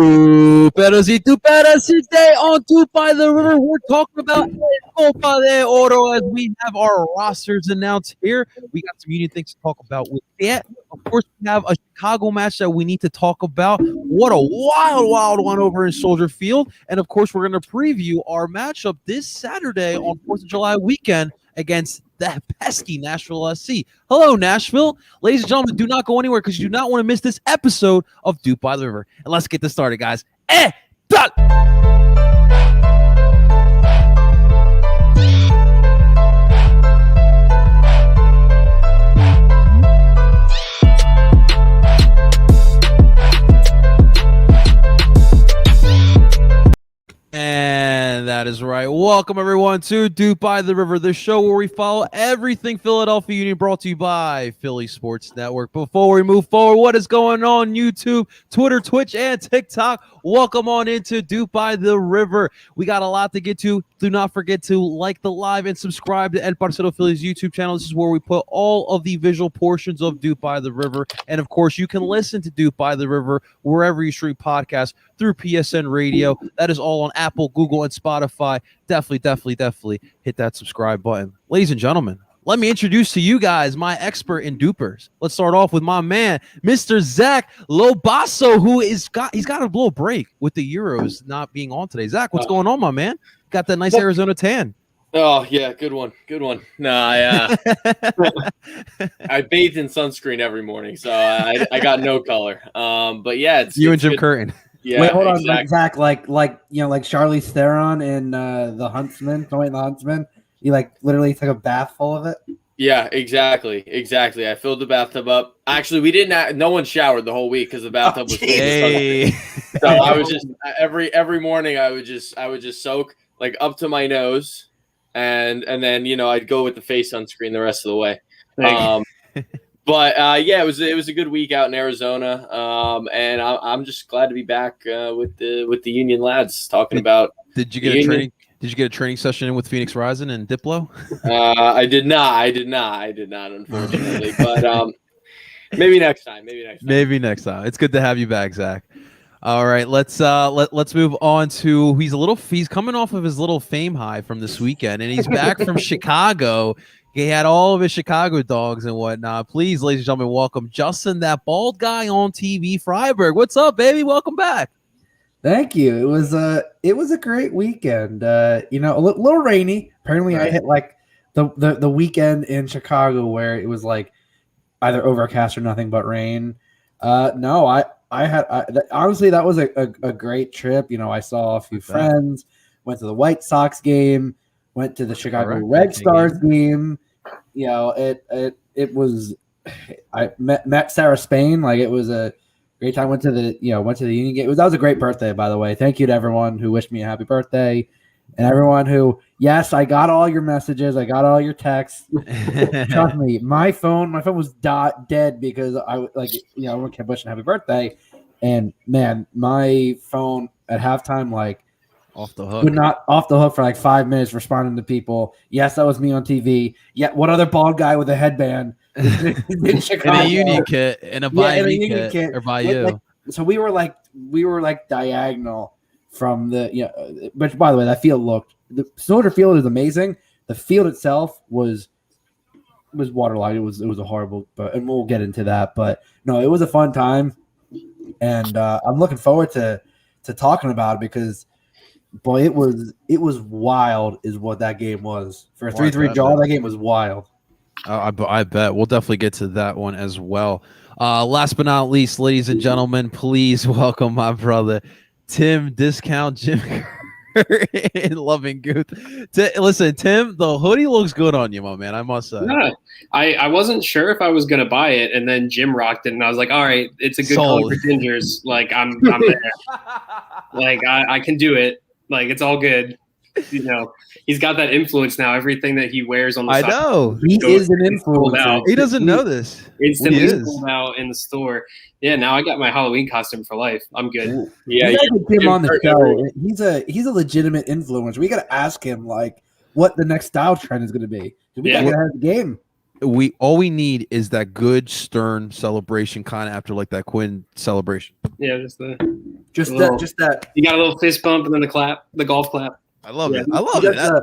Perosito, today on Dupe by the River, we're talking about Copa de Oro as we have our rosters announced here. We got some Union things to talk about with that. Of course, we have a Chicago match that we need to talk about. What a wild one over in Soldier Field. And of course, we're going to preview our matchup this Saturday on 4th of July weekend against the pesky Nashville SC. Hello, Nashville. Ladies and gentlemen, do not go anywhere because you do not want to miss this episode of Dupe by the River. And let's get this started, guys. Done. And that is right. Welcome, everyone, to Dupe by the River, the show where we follow everything Philadelphia Union, brought to you by Philly Sports Network. Before we move forward, what is going on YouTube, Twitter, Twitch, and TikTok? Welcome on into Dupe by the River. We got a lot to get to. Do not forget to like the live and subscribe to El Parcero Philly's YouTube channel. This is where we put all of the visual portions of Dupe by the River. And, of course, you can listen to Dupe by the River wherever you stream podcasts through PSN Radio. That is all on Apple, Google, and Spotify. Definitely hit that subscribe button. Ladies and gentlemen, let me introduce to you guys my expert in dupers. Let's start off with my man, Mr. Zach Lobasso, who he's got a little break with the Euros not being on today. Zach, what's going on, my man? Got that nice Arizona tan. Oh, yeah, good one. No, I bathe in sunscreen every morning, so I got no color. But yeah, it's you and Jim good. Curtin. Yeah, wait, hold on, Zach. Like Charlize Theron in The Huntsman. The Huntsman. You literally took a bath full of it. Yeah, exactly. I filled the bathtub up. Actually, we didn't. No one showered the whole week because the bathtub was full. Hey. So I was just every morning I would just soak up to my nose, and then I'd go with the face sunscreen the rest of the way. But yeah, it was a good week out in Arizona, and I'm just glad to be back with the Union lads talking about. Did you get a training? Did you get a training session in with Phoenix Rising and Diplo? I did not, unfortunately. But maybe next time. Maybe next time. It's good to have you back, Zach. All right, let's move on to he's coming off of his little fame high from this weekend, and he's back from Chicago. He had all of his Chicago dogs and whatnot. Please, ladies and gentlemen, welcome Justin, that bald guy on TV, Freiberg. What's up, baby? Welcome back. Thank you. It was a great weekend. A little rainy. Apparently, right. I hit the weekend in Chicago where it was either overcast or nothing but rain. No, I had honestly that was a great trip. I saw a few friends, went to the White Sox game, went to the Chicago Red Stars game. It was. I met Sarah Spain. It was a great time. Went to the Union game. That was a great birthday, by the way. Thank you to everyone who wished me a happy birthday, and everyone who. Yes, I got all your messages. I got all your texts. Trust me, my phone was dead because everyone kept wishing happy birthday, and man, my phone at halftime off the hook. Would not off the hook for 5 minutes responding to people. Yes, that was me on TV. Yeah, what other bald guy with a headband in Chicago? In a Union kit, in a Bayou kit, or Bayou. So we were diagonal from the But by the way, that field the Soldier Field is amazing. The field itself was waterlogged. It was a horrible, and we'll get into that. But no, it was a fun time, and I'm looking forward to talking about it because. Boy, it was wild is what that game was. For a 3-3 draw, that game was wild. I bet. We'll definitely get to that one as well. Last but not least, ladies and gentlemen, please welcome my brother, Tim Discount Jim in Loving Gooth. Listen, Tim, the hoodie looks good on you, my man, I must say. Yeah, I wasn't sure if I was going to buy it, and then Jim rocked it, and I was like, all right, it's a good color for Gingers. I'm there. I can do it. It's all good. He's got that influence now. Everything that he wears on the side. I know. He is an influencer. He doesn't know this. Instantly sold out in the store. Yeah, now I got my Halloween costume for life. I'm good. Ooh. Yeah, you gotta get him on the show. He's a legitimate influencer. We got to ask him what the next style trend is going to be. We got to get ahead of the game. All we need is that good stern celebration kind of after that Quinn celebration. Yeah, just the Just that. You got a little fist bump and then the golf clap. I love it. I love it.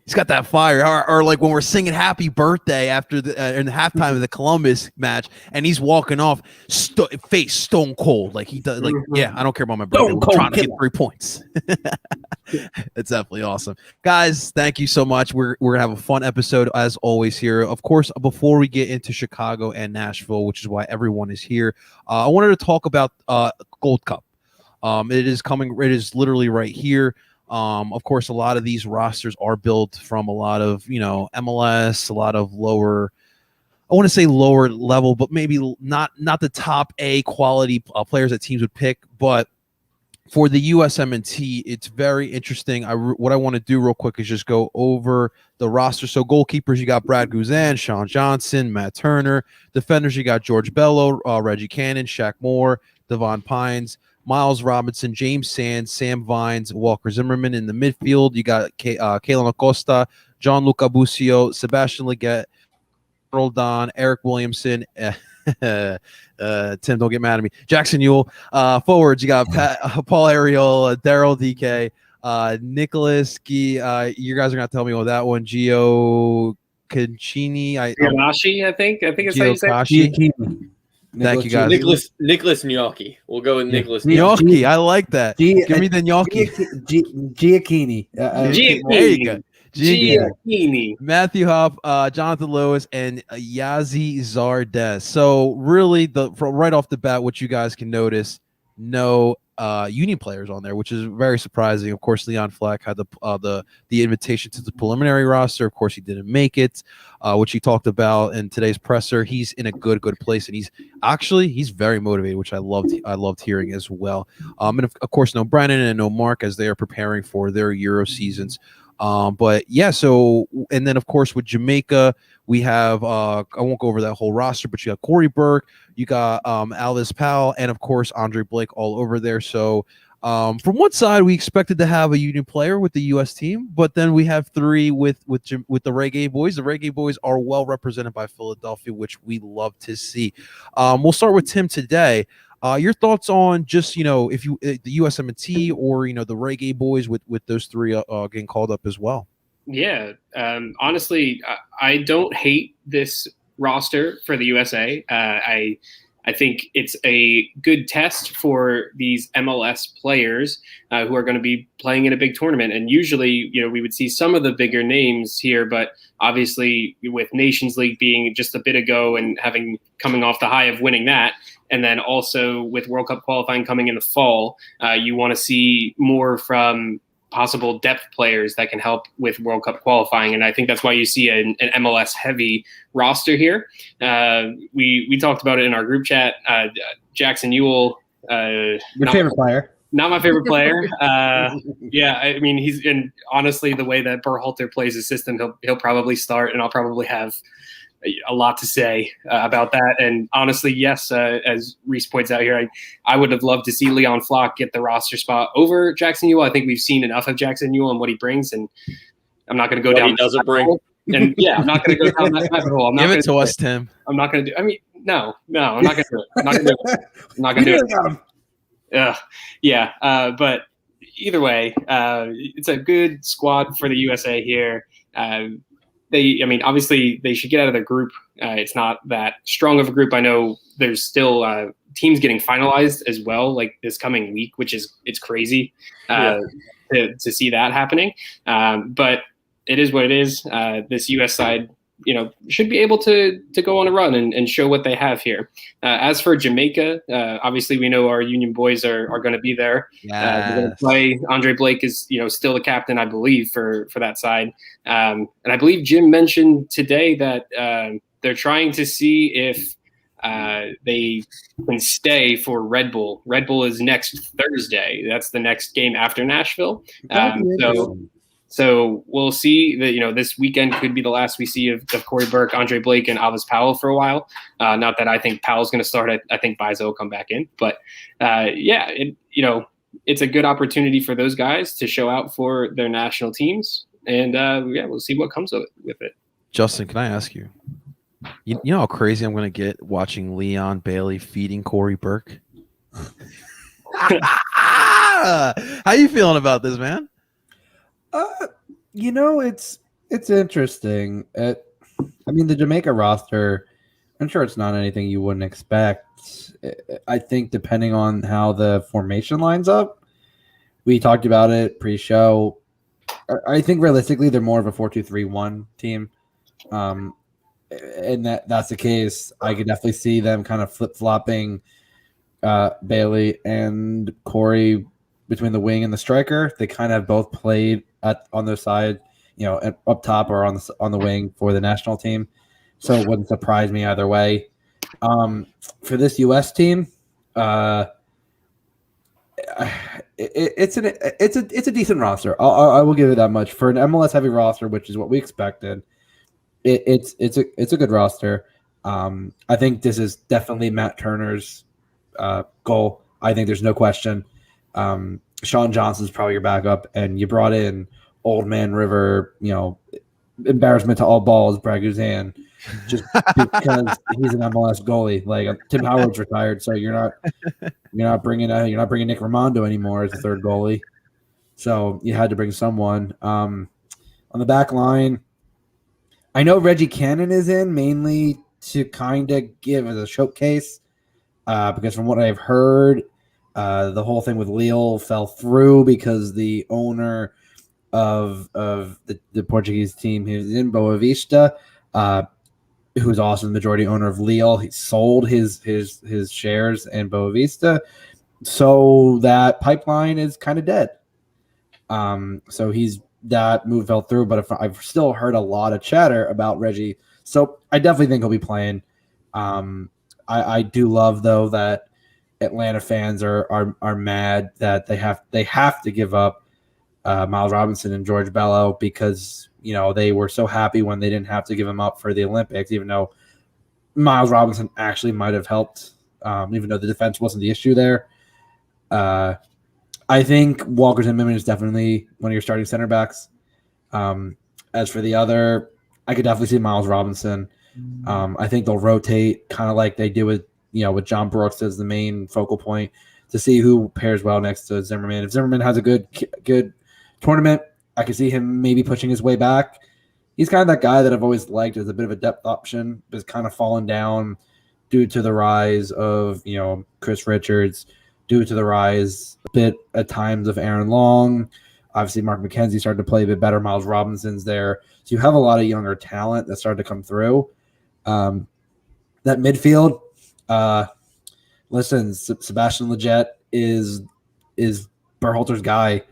He's got that fire, or like when we're singing "Happy Birthday" after in the halftime of the Columbus match, and he's walking off, face stone cold, like he does. Like, yeah, I don't care about my birthday. We're trying to get 3 points. It's definitely awesome, guys. Thank you so much. We're gonna have a fun episode as always here. Of course, before we get into Chicago and Nashville, which is why everyone is here, I wanted to talk about Gold Cup. It is coming. It is literally right here. Of course, a lot of these rosters are built from a lot of, MLS, a lot of lower, I want to say lower level, but maybe not the top A quality players that teams would pick. But for the USMNT, it's very interesting. What I want to do real quick is just go over the roster. So goalkeepers, you got Brad Guzan, Sean Johnson, Matt Turner. Defenders, you got George Bello, Reggie Cannon, Shaq Moore, Devon Pines, Miles Robinson, James Sands, Sam Vines, Walker Zimmerman. In the midfield, you got Kalen Acosta, Gianluca Busio, Sebastian Leggett, Earl Don, Eric Williamson, Tim, don't get mad at me, Jackson Ewell. Forwards, you got Paul Ariel, Daryl DK, Nicholas Gee. You guys are going to tell me about that one. Gio Cancini. Giocashi, I think it's how you say it. Thank you, guys. Nicholas Gnocchi. We'll go with Nicholas Gnocchi. I like that. Give me the gnocchi. Giacchini. There you go. Giacchini. Matthew Hopp, Jonathan Lewis, and Yazi Zardes. So really, right off the bat, what you guys can notice, no Union players on there, which is very surprising. Of course, Leon Fleck had the invitation to the preliminary roster. Of course, he didn't make it, which he talked about in today's presser. He's in a good place, and he's very motivated, which I loved hearing as well. And of course, no Brennan and no Mark as they are preparing for their Euro seasons. But yeah, so, and then of course with Jamaica, we have I won't go over that whole roster, but you got Corey Burke, you got Alvis Powell, and of course Andre Blake all over there. So from one side, we expected to have a Union player with the U.S. team, but then we have three with the Reggae Boys. The Reggae Boys are well represented by Philadelphia, which we love to see. We'll start with Tim today. Your thoughts on just, if you the USMNT or, the Reggae Boys with those three getting called up as well? Yeah. Honestly, I don't hate this roster for the USA. I think it's a good test for these MLS players who are going to be playing in a big tournament. And usually, we would see some of the bigger names here, but obviously with Nations League being just a bit ago and coming off the high of winning that, and then also with World Cup qualifying coming in the fall, you want to see more from possible depth players that can help with World Cup qualifying. And I think that's why you see an MLS heavy roster here. We talked about it in our group chat. Jackson Ewell. Your favorite player. Not my favorite player. Yeah, I mean, honestly, the way that Berhalter plays his system, he'll probably start, and I'll probably have a lot to say about that. And honestly, yes, as Reese points out here, I would have loved to see Leon Flock get the roster spot over Jackson Ewell. I think we've seen enough of Jackson Ewell and what he brings, and I'm not going to go down. He doesn't bring. And yeah, I'm not going to go down that rabbit hole. Give it to us, Tim. I'm not going to do. I mean, no, I'm not going to do it. I'm not going to do it. I'm not going to do it. Yeah, but either way, it's a good squad for the USA here. Obviously they should get out of their group. It's not that strong of a group. I know there's still teams getting finalized as well, like this coming week, it's crazy to see that happening. But it is what it is. This US side, should be able to go on a run and show what they have here. As for Jamaica, obviously we know our Union boys are going to be there. They're going to play. Andre Blake is, still the captain, I believe, for that side. And I believe Jim mentioned today that they're trying to see if they can stay for Red Bull. Red Bull is next Thursday. That's the next game after Nashville. So we'll see that, this weekend could be the last we see of Corey Burke, Andre Blake, and Alvis Powell for a while. Not that I think Powell's going to start. I think Bizo will come back in. But, it's a good opportunity for those guys to show out for their national teams. And, we'll see what comes of it with it. Justin, can I ask you? You know how crazy I'm going to get watching Leon Bailey feeding Corey Burke? How you feeling about this, man? It's interesting. I mean, the Jamaica roster, I'm sure it's not anything you wouldn't expect. I think depending on how the formation lines up, we talked about it pre-show. I think realistically they're more of a 4-2-3-1 team. And that's the case. I could definitely see them kind of flip-flopping Bailey and Corey between the wing and the striker. They kind of both played on their side, up top or on the wing for the national team. So it wouldn't surprise me either way. For this U.S. team, it's a decent roster. I will give it that much for an MLS heavy roster, which is what we expected. It's a good roster. I think this is definitely Matt Turner's goal. I think there's no question. Sean Johnson's probably your backup, and you brought in Old Man River, embarrassment to all balls, Brad Guzan, just because he's an MLS goalie. Like Tim Howard's retired, so you're not bringing Nick Raimondo anymore as the third goalie. So you had to bring someone. On the back line, I know Reggie Cannon is in mainly to kind of give as a showcase, because from what I've heard, the whole thing with Lille fell through because the owner of the Portuguese team, who's in Boavista, who's also the majority owner of Lille, he sold his shares in Boavista, so that pipeline is kind of dead. So that move fell through, but I've still heard a lot of chatter about Reggie, so I definitely think he'll be playing. I do love though that Atlanta fans are mad that they have to give up Miles Robinson and George Bello because they were so happy when they didn't have to give him up for the Olympics, even though Miles Robinson actually might have helped, even though the defense wasn't the issue there. I think Walker Zimmerman is definitely one of your starting center backs. As for the other, I could definitely see Miles Robinson. I think they'll rotate kind of like they do with John Brooks as the main focal point to see who pairs well next to Zimmerman. If Zimmerman has a good tournament, I could see him maybe pushing his way back. He's kind of that guy that I've always liked as a bit of a depth option, but has kind of fallen down due to the rise of Chris Richards, due to the rise a bit at times of Aaron Long. Obviously, Mark McKenzie started to play a bit better. Miles Robinson's there. So you have a lot of younger talent that started to come through. That midfield, listen, Sebastian Lletget is Berhalter's guy.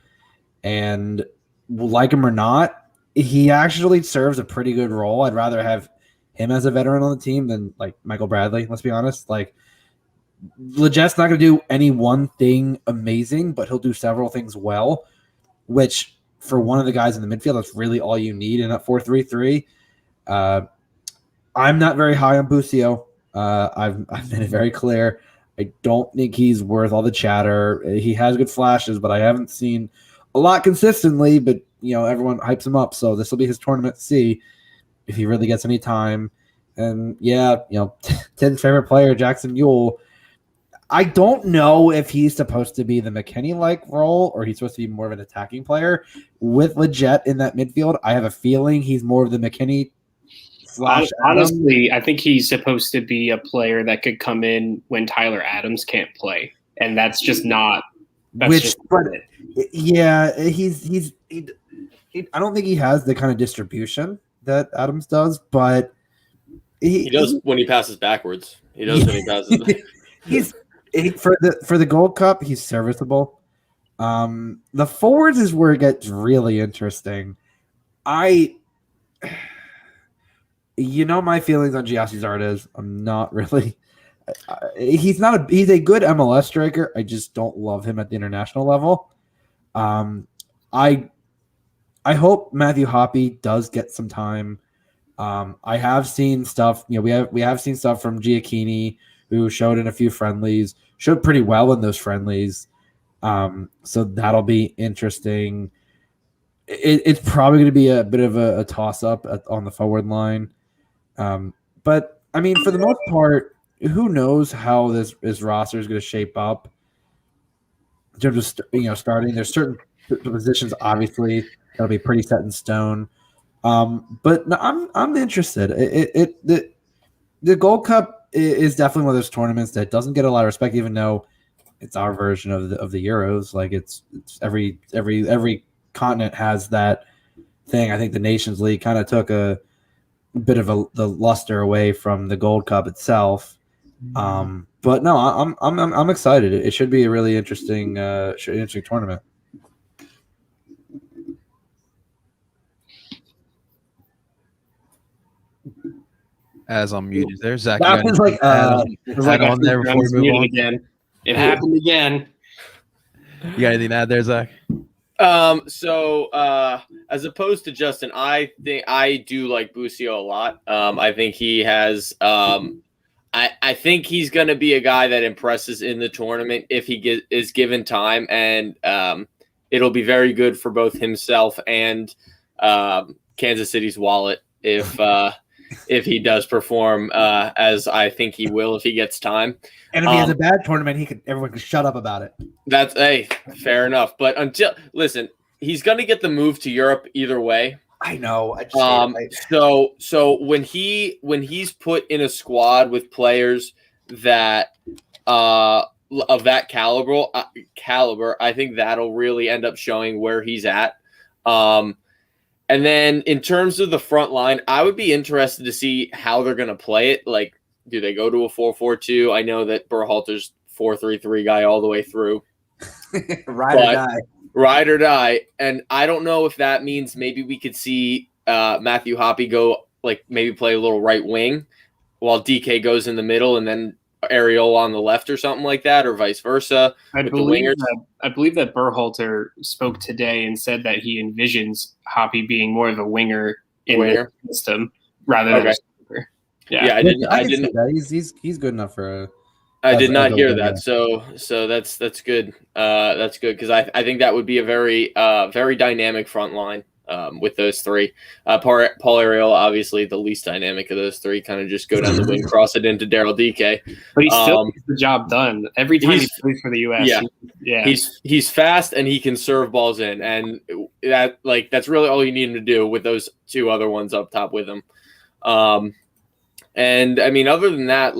And like him or not, he actually serves a pretty good role. I'd rather have him as a veteran on the team than like Michael Bradley, let's be honest. Like Lletget's not going to do any one thing amazing, but he'll do several things well, which for one of the guys in the midfield, that's really all you need in a 4-3-3. I'm not very high on Busio. I've made it very clear. I don't think he's worth all the chatter. He has good flashes, but I haven't seen a lot consistently. But everyone hypes him up, so this will be his tournament to see if he really gets any time. And Tim's favorite player, Jackson Mule. I don't know if he's supposed to be the McKennie-like role or he's supposed to be more of an attacking player. With Lletget in that midfield, I have a feeling he's more of the McKennie. Honestly, I think he's supposed to be a player that could come in when Tyler Adams can't play, and that's just not. He's. I don't think he has the kind of distribution that Adams does, but he does when he passes backwards. He does when he passes. For the Gold Cup, he's serviceable. The forwards is where it gets really interesting. My feelings on Giassi Zardes. I'm not really. He's a good MLS striker. I just don't love him at the international level. I hope Matthew Hoppe does get some time. I have seen stuff. We have seen stuff from Giacchini, who showed in a few friendlies, showed pretty well in those friendlies. So that'll be interesting. It's probably going to be a bit of a toss-up on the forward line. But, I mean, for the most part, who knows how this roster is going to shape up. in terms of starting. There's certain positions obviously that'll be pretty set in stone. But no, I'm interested. The Gold Cup is definitely one of those tournaments that doesn't get a lot of respect, even though it's our version of the Euros. Like it's every continent has that thing. I think the Nations League kind of took a bit of the luster away from the Gold Cup itself. But no, I'm excited. It should be a really interesting tournament. As I'm muted there, Zach. That was like on there before we move on. Again. It happened again. You got anything to add there, Zach? So as opposed to Justin, I think I do like Busio a lot. I think he has I think he's going to be a guy that impresses in the tournament if he is given time, and it'll be very good for both himself and Kansas City's wallet if he does perform as I think he will if he gets time. And if he has a bad tournament, everyone can shut up about it. That's fair enough. But listen, he's going to get the move to Europe either way. I know. So when he's put in a squad with players that of that caliber, I think that'll really end up showing where he's at. And then in terms of the front line, I would be interested to see how they're going to play it. Like, do they go to a 4-4-2? I know that Berhalter's 4-3-3 guy all the way through. Ride or die. And I don't know if that means maybe we could see Matthew Hoppe go, like, maybe play a little right wing while DK goes in the middle and then Ariel on the left or something like that, or vice versa. I believe that Berhalter spoke today and said that he envisions Hoppe being more of a winger in the system rather than a striker. Yeah, I didn't. He's good enough for. I did not hear that, so that's good. That's good because I think that would be a very very dynamic front line. With those three, Paul Ariel, obviously the least dynamic of those three, kind of just go down the wing, cross it into Daryl DK. But he still gets the job done every time he plays for the U.S. Yeah. He's fast and he can serve balls in, and that's really all you need him to do with those two other ones up top with him. And I mean, other than that,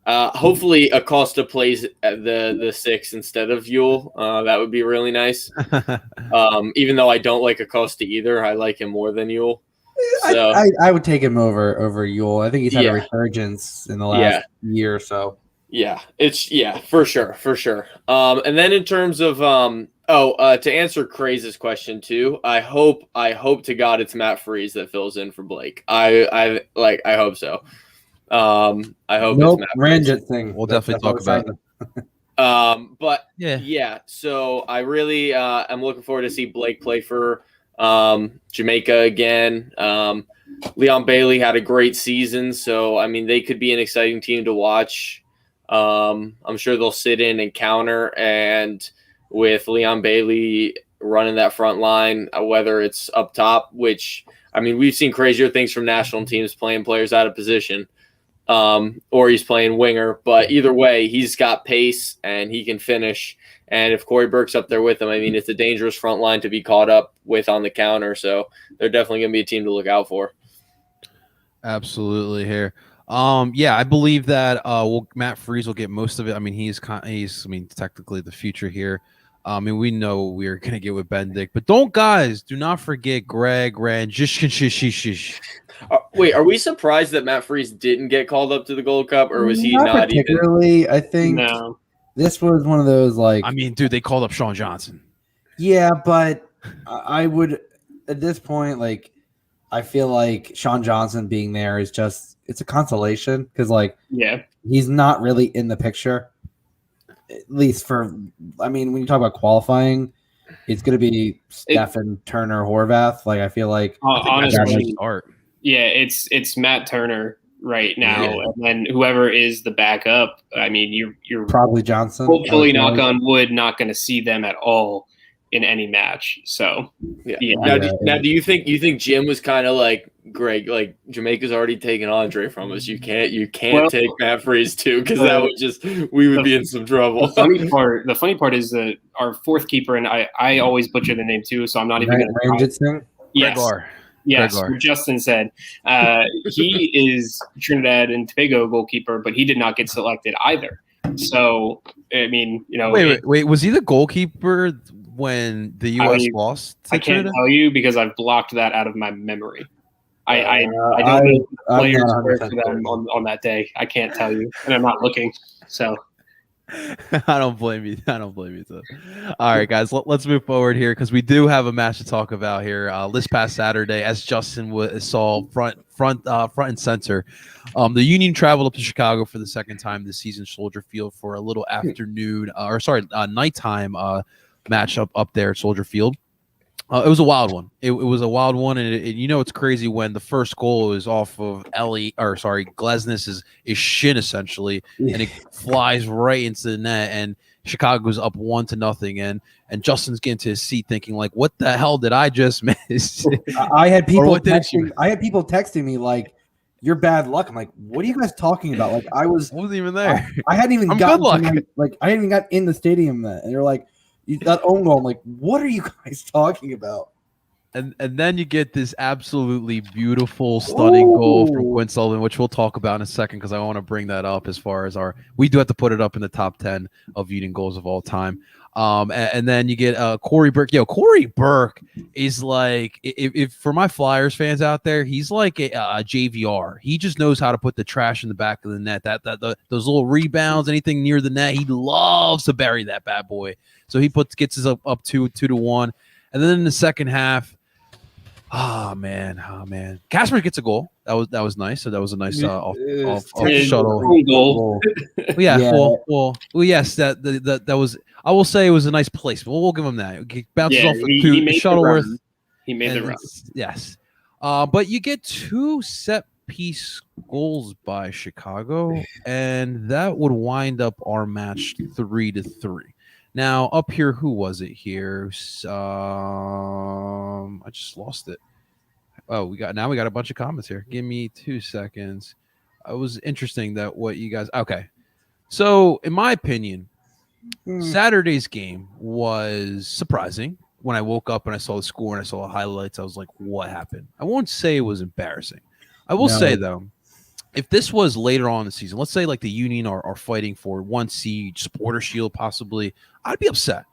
hopefully Acosta plays at the 6 instead of Yule. That would be really nice. Even though I don't like Acosta either, I like him more than Yule. So, I would take him over Yule. I think he's had a resurgence in the last year or so. Yeah, for sure. And then in terms of to answer Craze's question too, I hope to God it's Matt Freese that fills in for Blake. I hope so. I hope it's Matt Ranjit thing. We'll definitely talk about it. But yeah. So I really am looking forward to see Blake play for Jamaica again. Leon Bailey had a great season, so I mean they could be an exciting team to watch. I'm sure they'll sit in and counter, and with Leon Bailey running that front line, whether it's up top, which I mean we've seen crazier things from national teams playing players out of position. Or he's playing winger, but either way, he's got pace and he can finish. And if Corey Burke's up there with him, I mean, it's a dangerous front line to be caught up with on the counter. So they're definitely going to be a team to look out for. Absolutely here. I believe that Matt Freese will get most of it. I mean, he's technically the future here. I mean, we know we're going to get with Benedict, but do not forget Greg Ranjish. Wait, are we surprised that Matt Freese didn't get called up to the Gold Cup, or was he not particularly, even? I think this was one of those I mean, dude, they called up Sean Johnson. Yeah, but I would at this point, I feel like Sean Johnson being there is it's a consolation because, he's not really in the picture. At least when you talk about qualifying, it's going to be Stefan, Turner, Horvath. I feel like honestly, it's Matt Turner right now, and then whoever is the backup. I mean, you're probably Johnson. Hopefully, knock on wood, not going to see them at all in any match. So yeah. yeah. Now, do you think Jim was kind of like, Greg, like Jamaica's already taken Andre from us. You can't take Matt Freeze too, because that would we would be in some trouble. The funny part is that our fourth keeper, and I always butcher the name too, so I'm not even going to try. Yes. Yes, what Justin said. He is Trinidad and Tobago goalkeeper, but he did not get selected either. So, I mean, Wait. Was he the goalkeeper when the U.S. lost? I can't tell you because I've blocked that out of my memory. I don't know the players were for them on that day. I can't tell you, and I'm not looking. So. I don't blame you. Too. All right, guys, let's move forward here because we do have a match to talk about here. This past Saturday, as Justin saw front and center, the Union traveled up to Chicago for the second time this season, Soldier Field, for a little nighttime match up there at Soldier Field. It was a wild one. It was a wild one, and it's crazy when the first goal is off of Glesnes' shin essentially, and it flies right into the net, and Chicago's up 1-0, and Justin's getting to his seat thinking like, "What the hell did I just miss?" I had people texting me like, "You're bad luck." I'm like, "What are you guys talking about?" Like I wasn't even there. I hadn't even gotten I hadn't even got in the stadium then, and they're like, that own goal. I'm like, what are you guys talking about? And then you get this absolutely beautiful, stunning goal from Quinn Sullivan, which we'll talk about in a second because I want to bring that up as far as we do have to put it up in the top 10 of Union goals of all time. And then you get Corey Burke. Corey Burke is like, if for my Flyers fans out there, he's like a JVR. He just knows how to put the trash in the back of the net. Those little rebounds, anything near the net, he loves to bury that bad boy. So he gets us up 2-1, and then in the second half, oh man, Casper gets a goal. That was nice. So that was a nice off shuttle goal. Yes, that was. I will say it was a nice placement. We'll give him that. He bounces off to Shuttleworth. He made the run. Yes, but you get 2 set piece goals by Chicago, and that would wind up our match 3-3. Now up here, who was it here? I just lost it. Oh, we got a bunch of comments here. Give me 2 seconds. It was interesting that what you guys. Okay, so in my opinion, Saturday's game was surprising. When I woke up and I saw the score and I saw the highlights, I was like, "What happened?" I won't say it was embarrassing. I will say though, if this was later on in the season, let's say like the Union are fighting for 1 seed, Supporter Shield possibly, I'd be upset.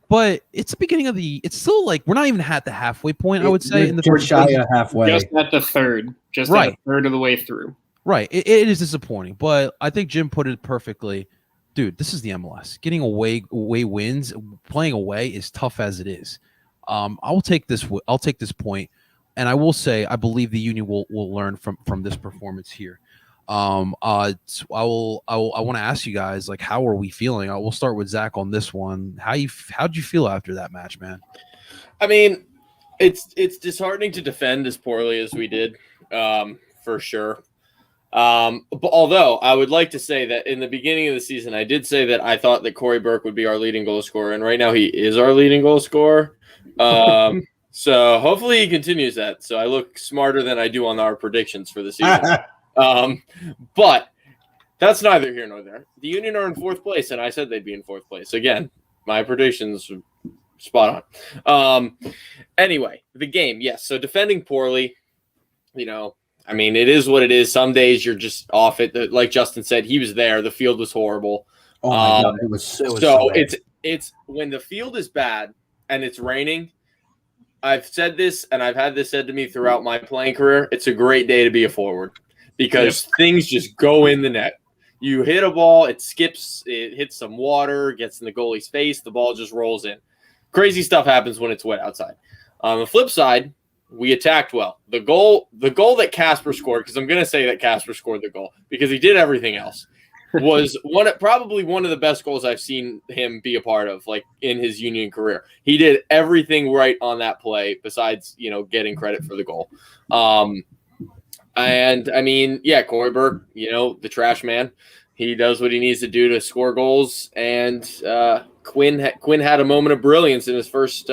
But it's the beginning of it's still like we're not even at the halfway point, I would say. In the first halfway. Just at the third. At a third of the way through. Right. It is disappointing, but I think Jim put it perfectly. Dude, this is the MLS. Getting away wins, playing away is tough as it is. I'll take this point, and I will say I believe the Union will learn from this performance here. I want to ask you guys, like, how are we feeling? We'll start with Zach on this one. How'd you feel after that match, man? I mean, it's disheartening to defend as poorly as we did, for sure. But although I would like to say that in the beginning of the season, I did say that I thought that Corey Burke would be our leading goal scorer, and right now he is our leading goal scorer. So hopefully he continues that. So I look smarter than I do on our predictions for the season. But that's neither here nor there. The Union are in 4th place, and I said they'd be in 4th place. Again, my predictions are spot on. Anyway, the game, yes. So defending poorly, I mean, it is what it is. Some days you're just off it. Like Justin said, he was there. The field was horrible. Oh my God, it was so bad. It's when the field is bad and it's raining. I've said this, and I've had this said to me throughout my playing career. It's a great day to be a forward because things just go in the net. You hit a ball, it skips, it hits some water, gets in the goalie's face, the ball just rolls in. Crazy stuff happens when it's wet outside. On the flip side, we attacked well. The goal that Casper scored, because I'm going to say that Casper scored the goal because he did everything else, was probably one of the best goals I've seen him be a part of, like in his Union career. He did everything right on that play besides, getting credit for the goal. And I mean, Corey Burke, the trash man, he does what he needs to do to score goals. And Quinn had a moment of brilliance in his first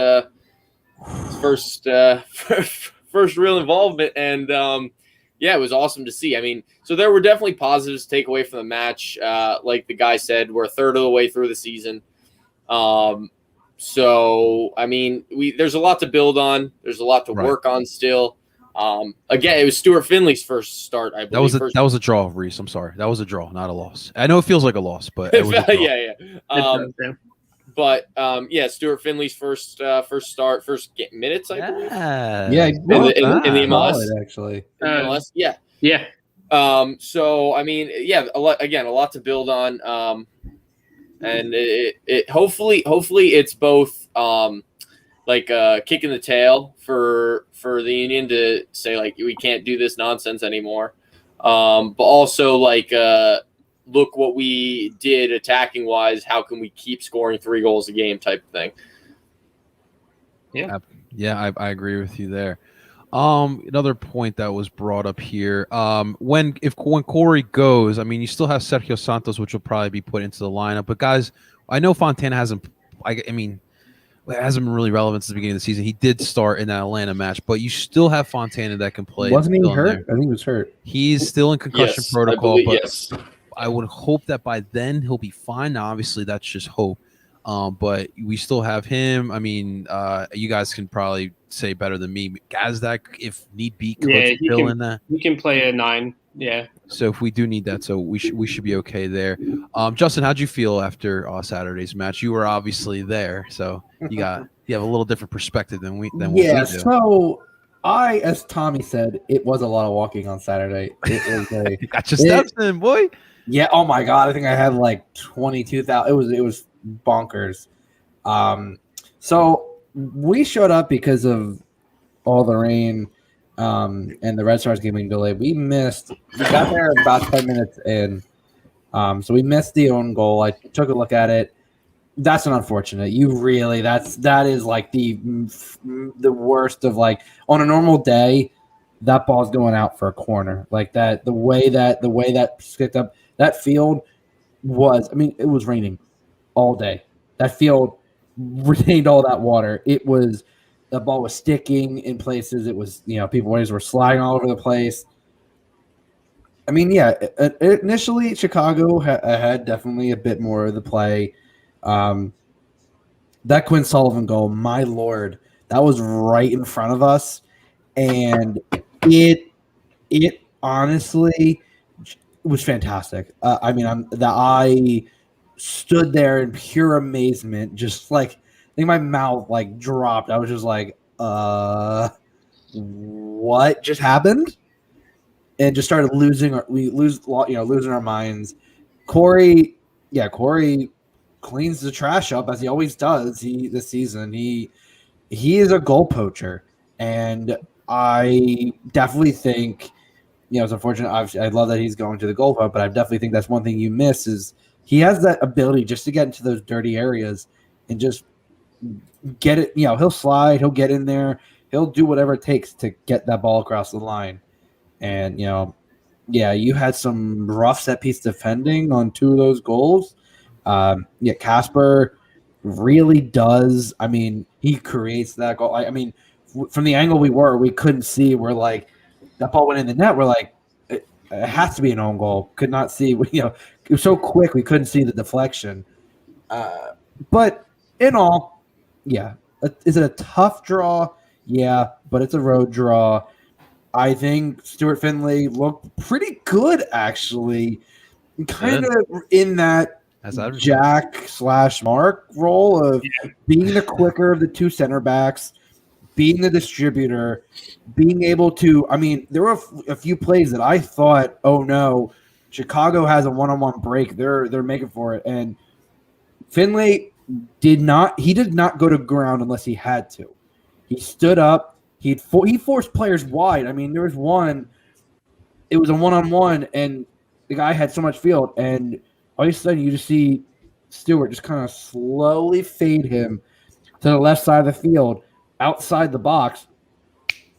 real involvement, and it was awesome to see. I mean, so there were definitely positives to take away from the match. Like the guy said, we're a third of the way through the season. So I mean, there's a lot to build on. There's a lot to work on still. Again, it was Stuart Finley's first start. I believe that was a draw, Reese. I'm sorry, that was a draw, not a loss. I know it feels like a loss, but it was a draw. But Stuart Finley's first minutes, I believe. In the MLS, actually. MLS, yeah. So I mean, a lot to build on. And it hopefully it's both like a kick in the tail for the Union to say like we can't do this nonsense anymore, but also like look what we did attacking wise. How can we keep scoring 3 goals a game type of thing? Yeah, I agree with you there. Another point that was brought up here. When Corey goes, I mean, you still have Sergio Santos, which will probably be put into the lineup. But guys, I know Fontana hasn't. I mean, it hasn't been really relevant since the beginning of the season. He did start in that Atlanta match, but you still have Fontana that can play. Wasn't he hurt? I think he was hurt. He's still in concussion protocol, yes. I would hope that by then he'll be fine. Now, obviously, that's just hope. But we still have him. I mean, you guys can probably say better than me. Gazdak, if need be, could fill in that. We can play a 9. Yeah. So if we do need that, so we should be okay there. Justin, how'd you feel after Saturday's match? You were obviously there, so you have a little different perspective than we do. So as Tommy said, it was a lot of walking on Saturday. It was you got your steps in, boy. Yeah. Oh my God, I think I had like 22,000. It was bonkers. So we showed up because of all the rain and the Red Stars game being delayed. We got there about 10 minutes in. So we missed the own goal. I took a look at it. That's an unfortunate. That is like the worst of, like, on a normal day, that ball's going out for a corner. Like that, the way that skipped up that field was, I mean, it was raining all day. That field retained all that water. The ball was sticking in places. It was, people were sliding all over the place. I mean, initially Chicago had definitely a bit more of the play. That Quinn Sullivan goal, my Lord, that was right in front of us. And it honestly was fantastic. I stood there in pure amazement, just like, I think my mouth like dropped. I was just like, what just happened? And just started losing our minds. Corey cleans the trash up as he always does. This season he is a goal poacher, and I definitely think, it's unfortunate. I love that he's going to the goal post, but I definitely think that's one thing you miss is he has that ability just to get into those dirty areas and just get it. He'll slide, he'll get in there, he'll do whatever it takes to get that ball across the line. And, you had some rough set piece defending on 2 of those goals. Casper really does. I mean, he creates that goal. I mean, from the angle we couldn't see. We're like, that ball went in the net. We're like, it has to be an own goal. Could not see. It was so quick we couldn't see the deflection. But in all, is it a tough draw? Yeah, but it's a road draw. I think Stuart Finley looked pretty good, actually. Kind of in that Jack/Mark role of being the quicker of the 2 center backs, being the distributor, being able to – I mean, there were a few plays that I thought, oh, no, Chicago has a one-on-one break. They're making for it. And Finley did not go to ground unless he had to. He stood up. He forced players wide. I mean, there was one – it was a one-on-one, and the guy had so much field. And all of a sudden, you just see Stewart just kind of slowly fade him to the left side of the field, outside the box,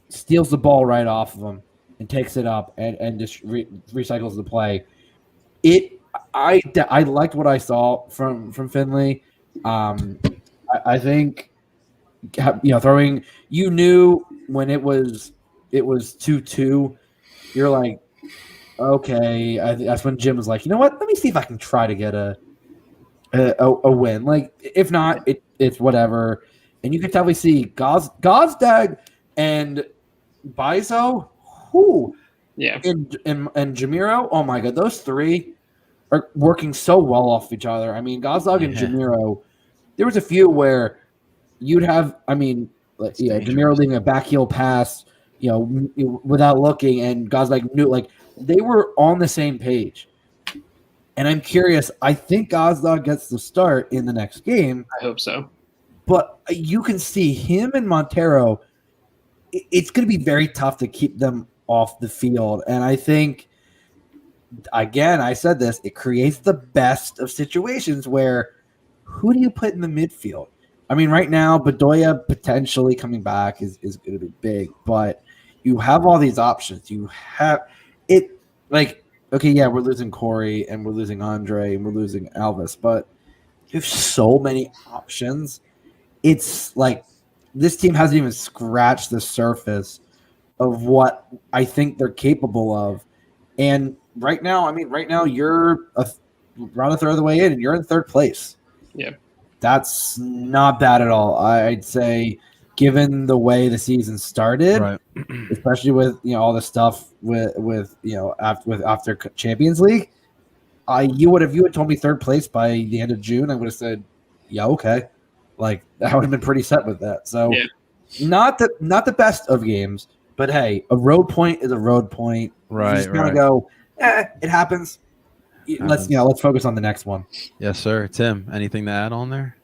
steals the ball right off of him and takes it up and just recycles the play. I liked what I saw from Finley. I think throwing. You knew when it was 2-2. You're like, okay. That's when Jim was like, you know what? Let me see if I can try to get a win. Like, if not, it's whatever. And you can definitely see Gazdag and Bizo, and Jamiro. Oh my god, those three are working so well off each other. I mean, Gazdag and Jamiro. There was a few where you'd have, Jamiro leaving a back heel pass, without looking, and Gazdag knew, like, they were on the same page. And I'm curious. I think Gazdag gets the start in the next game. I hope so. But you can see him and Montero. It's going to be very tough to keep them off the field. And I think, again, I said this, it creates the best of situations where who do you put in the midfield? I mean, right now, Bedoya potentially coming back is going to be big. But you have all these options. You have it like, okay, yeah, we're losing Corey and we're losing Andre and we're losing Alvis. But you have so many options. It's like this team hasn't even scratched the surface of what I think they're capable of. And right now, you're around a third of the way in and you're in third place. Yeah. That's not bad at all. I'd say, given the way the season started, right, especially with all the stuff with after Champions League, you had told me third place by the end of June, I would have said, yeah, okay. Like, I would have been pretty set with that. So, not the best of games, but hey, a road point is a road point. Right. You just gotta go. It happens. Let's focus on the next one. Yes, sir. Tim, anything to add on there?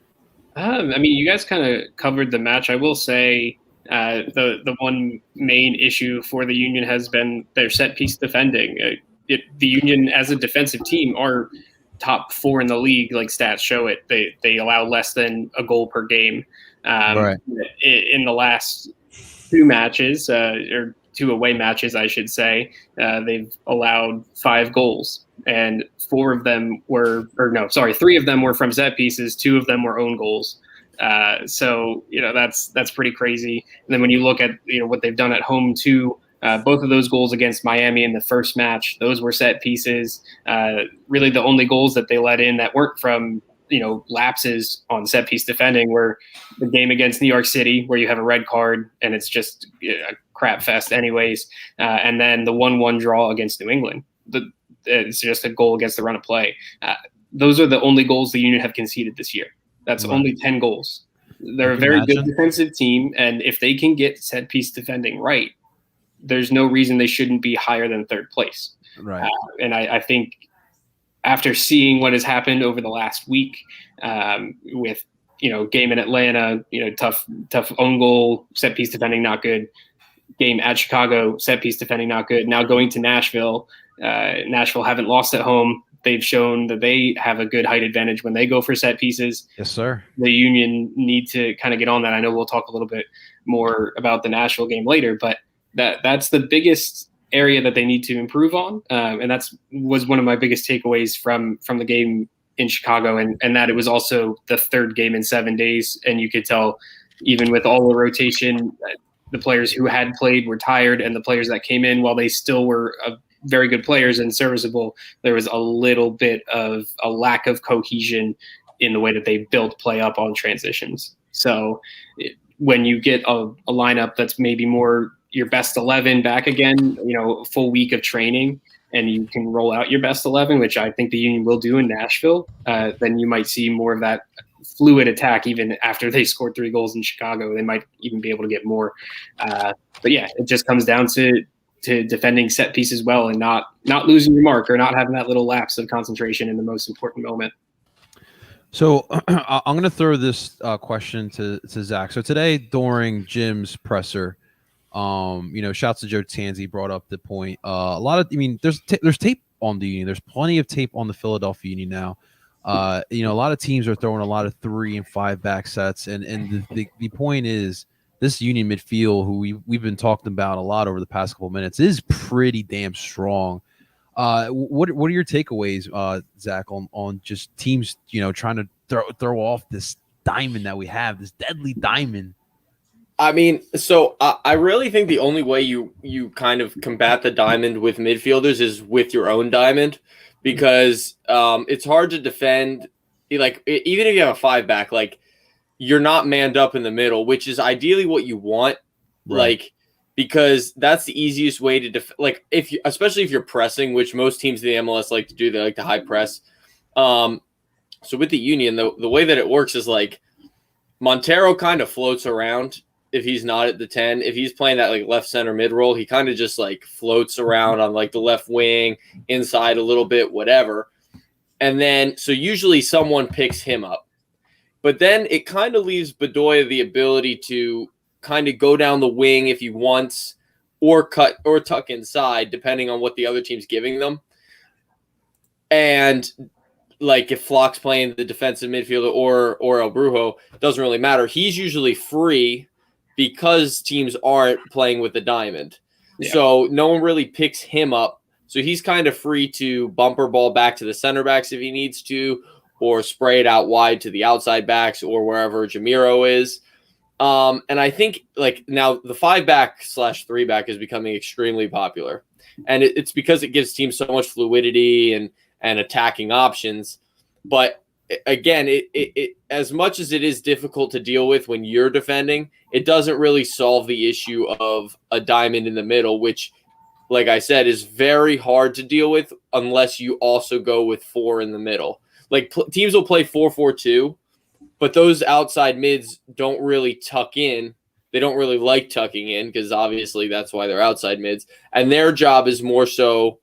You guys kind of covered the match. I will say the one main issue for the Union has been their set piece defending. The Union, as a defensive team, are top 4 in the league. Like stats show it. They allow less than a goal per game. In the last 2 matches, or 2 away matches, I should say, they've allowed 5 goals. And 3 of them were from set pieces. 2 of them were own goals. So that's pretty crazy. And then when you look at what they've done at home too, both of those goals against Miami in the first match, those were set pieces. Really, the only goals that they let in that weren't from lapses on set piece defending were the game against New York City, where you have a red card and it's just a crap fest anyways, and then the 1-1 draw against New England. It's just a goal against the run of play. Those are the only goals the Union have conceded this year. That's only 10 goals. They're a very good defensive team, and if they can get set piece defending right, there's no reason they shouldn't be higher than third place. Right. And I think after seeing what has happened over the last week, with game in Atlanta, tough own goal, set piece defending not good. Game at Chicago, set piece defending not good. Now going to Nashville. Nashville haven't lost at home. They've shown that they have a good height advantage when they go for set pieces. Yes, sir. The Union need to kind of get on that. I know we'll talk a little bit more about the Nashville game later, but that's the biggest area that they need to improve on. And was one of my biggest takeaways from the game in Chicago, and that it was also the 3rd game in 7 days. And you could tell, even with all the rotation, the players who had played were tired, and the players that came in, while they still were very good players and serviceable, there was a little bit of a lack of cohesion in the way that they built play up on transitions. So when you get a lineup that's maybe more your best 11 back again, a full week of training, and you can roll out your best 11, which I think the Union will do in Nashville, then you might see more of that fluid attack. Even after they scored 3 goals in Chicago, they might even be able to get more. But yeah, it just comes down to defending set pieces well, and not losing your mark, or not having that little lapse of concentration in the most important moment. So I'm going to throw this question to Zach. So today during Jim's presser, shouts to Joe Tanzi, brought up the point. There's tape on the Union. There's plenty of tape on the Philadelphia Union now. A lot of teams are throwing a lot of 3 and 5 back sets, and the point is, this Union midfield, who we've been talking about a lot over the past couple of minutes, is pretty damn strong. What are your takeaways, Zach, on just teams, trying throw off this diamond that we have, this deadly diamond? I mean, so I really think the only way you kind of combat the diamond with midfielders is with your own diamond, because it's hard to defend. Like, even if you have a 5-back, like, you're not manned up in the middle, which is ideally what you want. Right. Like, because that's the easiest way to like, especially if you're pressing, which most teams in the MLS like to do. They like to high press. So with the Union, the way that it works is like Montero kind of floats around. If he's not at the 10, if he's playing that like left center mid role, he kind of just like floats around on like the left wing, inside a little bit, whatever. And then, so usually someone picks him up. But then it kind of leaves Bedoya the ability to kind of go down the wing if he wants, or cut or tuck inside, depending on what the other team's giving them. And like if Flock's playing the defensive midfielder or El Brujo, doesn't really matter. He's usually free because teams aren't playing with the diamond. Yeah. So no one really picks him up. So he's kind of free to bumper ball back to the center backs if he needs to, or spray it out wide to the outside backs or wherever Jamiro is. And I think like now the 5-back / 3-back is becoming extremely popular. And it's because it gives teams so much fluidity and attacking options. But again, it as much as it is difficult to deal with when you're defending, it doesn't really solve the issue of a diamond in the middle, which, like I said, is very hard to deal with unless you also go with 4 in the middle. Like teams will play 4-4-2, but those outside mids don't really tuck in. They don't really like tucking in because obviously that's why they're outside mids. And their job is more so,